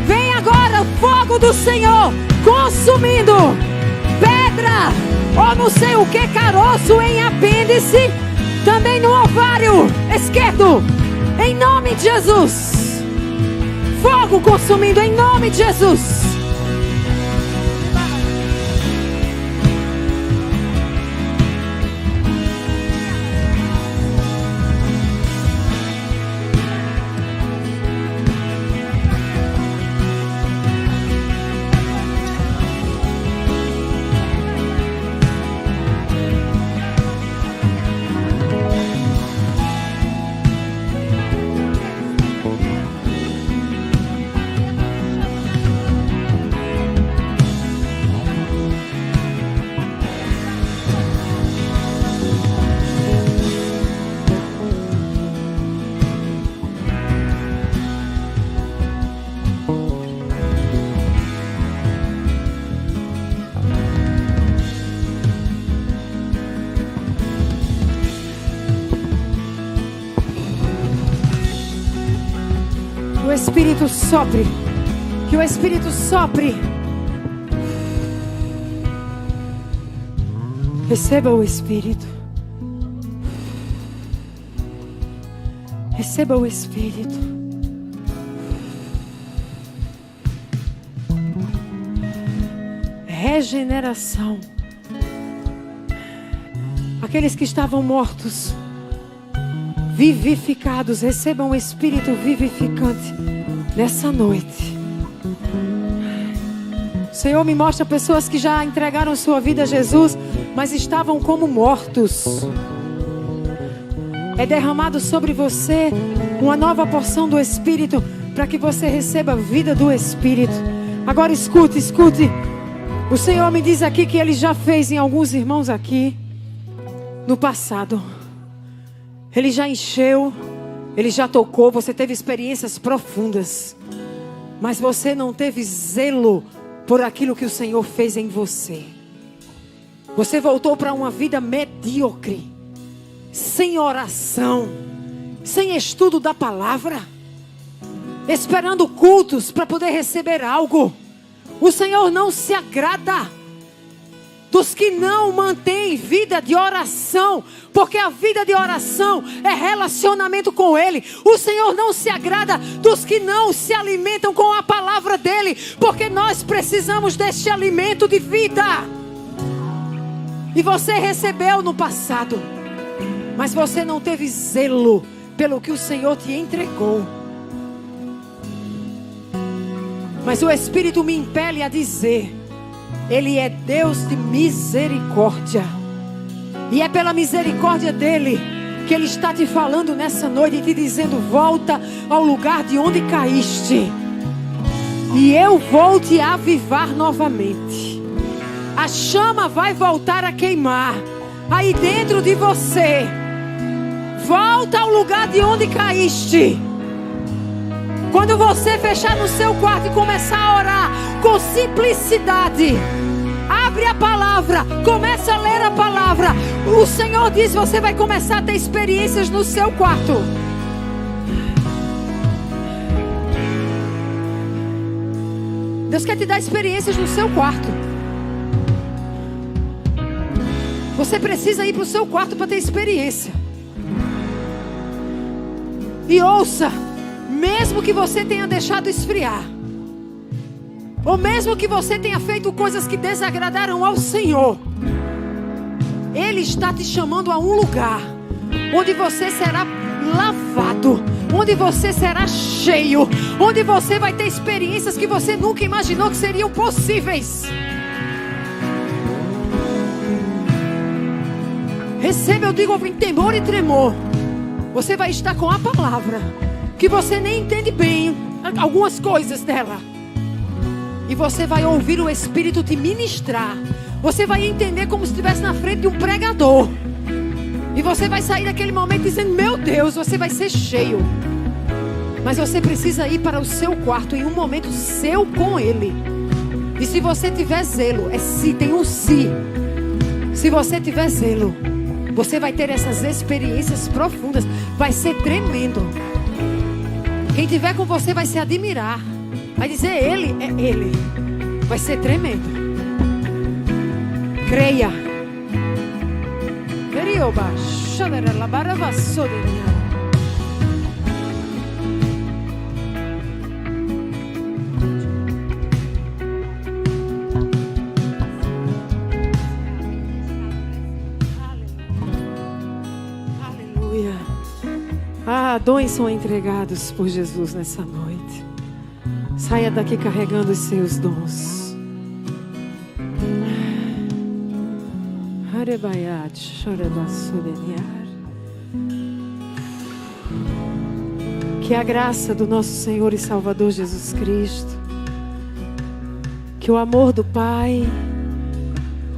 Speaker 1: Vem agora o fogo do Senhor consumindo pedra ou não sei o que, caroço em apêndice. Também no ovário esquerdo. Em nome de Jesus. Fogo consumindo em nome de Jesus. o Espírito sopre. Que o Espírito sopre. Receba o Espírito. Receba o Espírito. Regeneração. Aqueles que estavam mortos, vivificados, recebam o Espírito vivificante nessa noite. O Senhor me mostra pessoas que já entregaram sua vida a Jesus, mas estavam como mortos. É derramado sobre você uma nova porção do Espírito, para que você receba a vida do Espírito. Agora escute, escute. O Senhor me diz aqui que Ele já fez em alguns irmãos aqui no passado. Ele já encheu, Ele já tocou, você teve experiências profundas, mas você não teve zelo por aquilo que o Senhor fez em você. Você voltou para uma vida medíocre, sem oração, sem estudo da palavra, esperando cultos para poder receber algo. O Senhor não se agrada dos que não mantêm vida de oração, porque a vida de oração é relacionamento com Ele. O Senhor não se agrada dos que não se alimentam com a palavra dEle, porque nós precisamos deste alimento de vida. E você recebeu no passado, mas você não teve zelo pelo que o Senhor te entregou. Mas o Espírito me impele a dizer: Ele é Deus de misericórdia. E é pela misericórdia dEle que Ele está te falando nessa noite e te dizendo: volta ao lugar de onde caíste, e eu vou te avivar novamente. A chama vai voltar a queimar aí dentro de você. Volta ao lugar de onde caíste. Quando você fechar no seu quarto e começar a orar com simplicidade, abre a palavra, começa a ler a palavra. O Senhor diz: você vai começar a ter experiências no seu quarto. Deus quer te dar experiências no seu quarto. Você precisa ir para o seu quarto para ter experiência. E ouça, mesmo que você tenha deixado esfriar, ou mesmo que você tenha feito coisas que desagradaram ao Senhor, Ele está te chamando a um lugar onde você será lavado, onde você será cheio, onde você vai ter experiências que você nunca imaginou que seriam possíveis. Receba, eu digo, em temor e tremor. Você vai estar com a palavra, que você nem entende bem algumas coisas dela, e você vai ouvir o Espírito te ministrar. Você vai entender como se estivesse na frente de um pregador, e você vai sair daquele momento dizendo: meu Deus, você vai ser cheio. Mas você precisa ir para o seu quarto em um momento seu com Ele. E se você tiver zelo, tem um se. Se você tiver zelo, você vai ter essas experiências profundas. Vai ser tremendo. Quem tiver com você vai se admirar. Vai dizer: Ele é Ele. Vai ser tremendo. Creia. Dons são entregados por Jesus nessa noite. Saia daqui carregando os seus dons. Que a graça do nosso Senhor e Salvador Jesus Cristo, que o amor do Pai,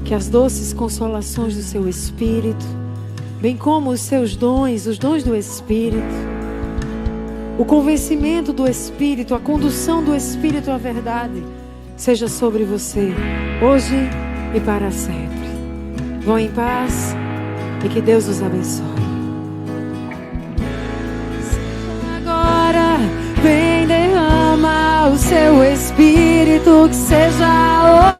Speaker 1: que as doces consolações do seu Espírito, bem como os seus dons, os dons do Espírito, o convencimento do Espírito, a condução do Espírito à verdade, seja sobre você, hoje e para sempre. Vão em paz e que Deus os abençoe. Agora, vem derrama o seu Espírito, que seja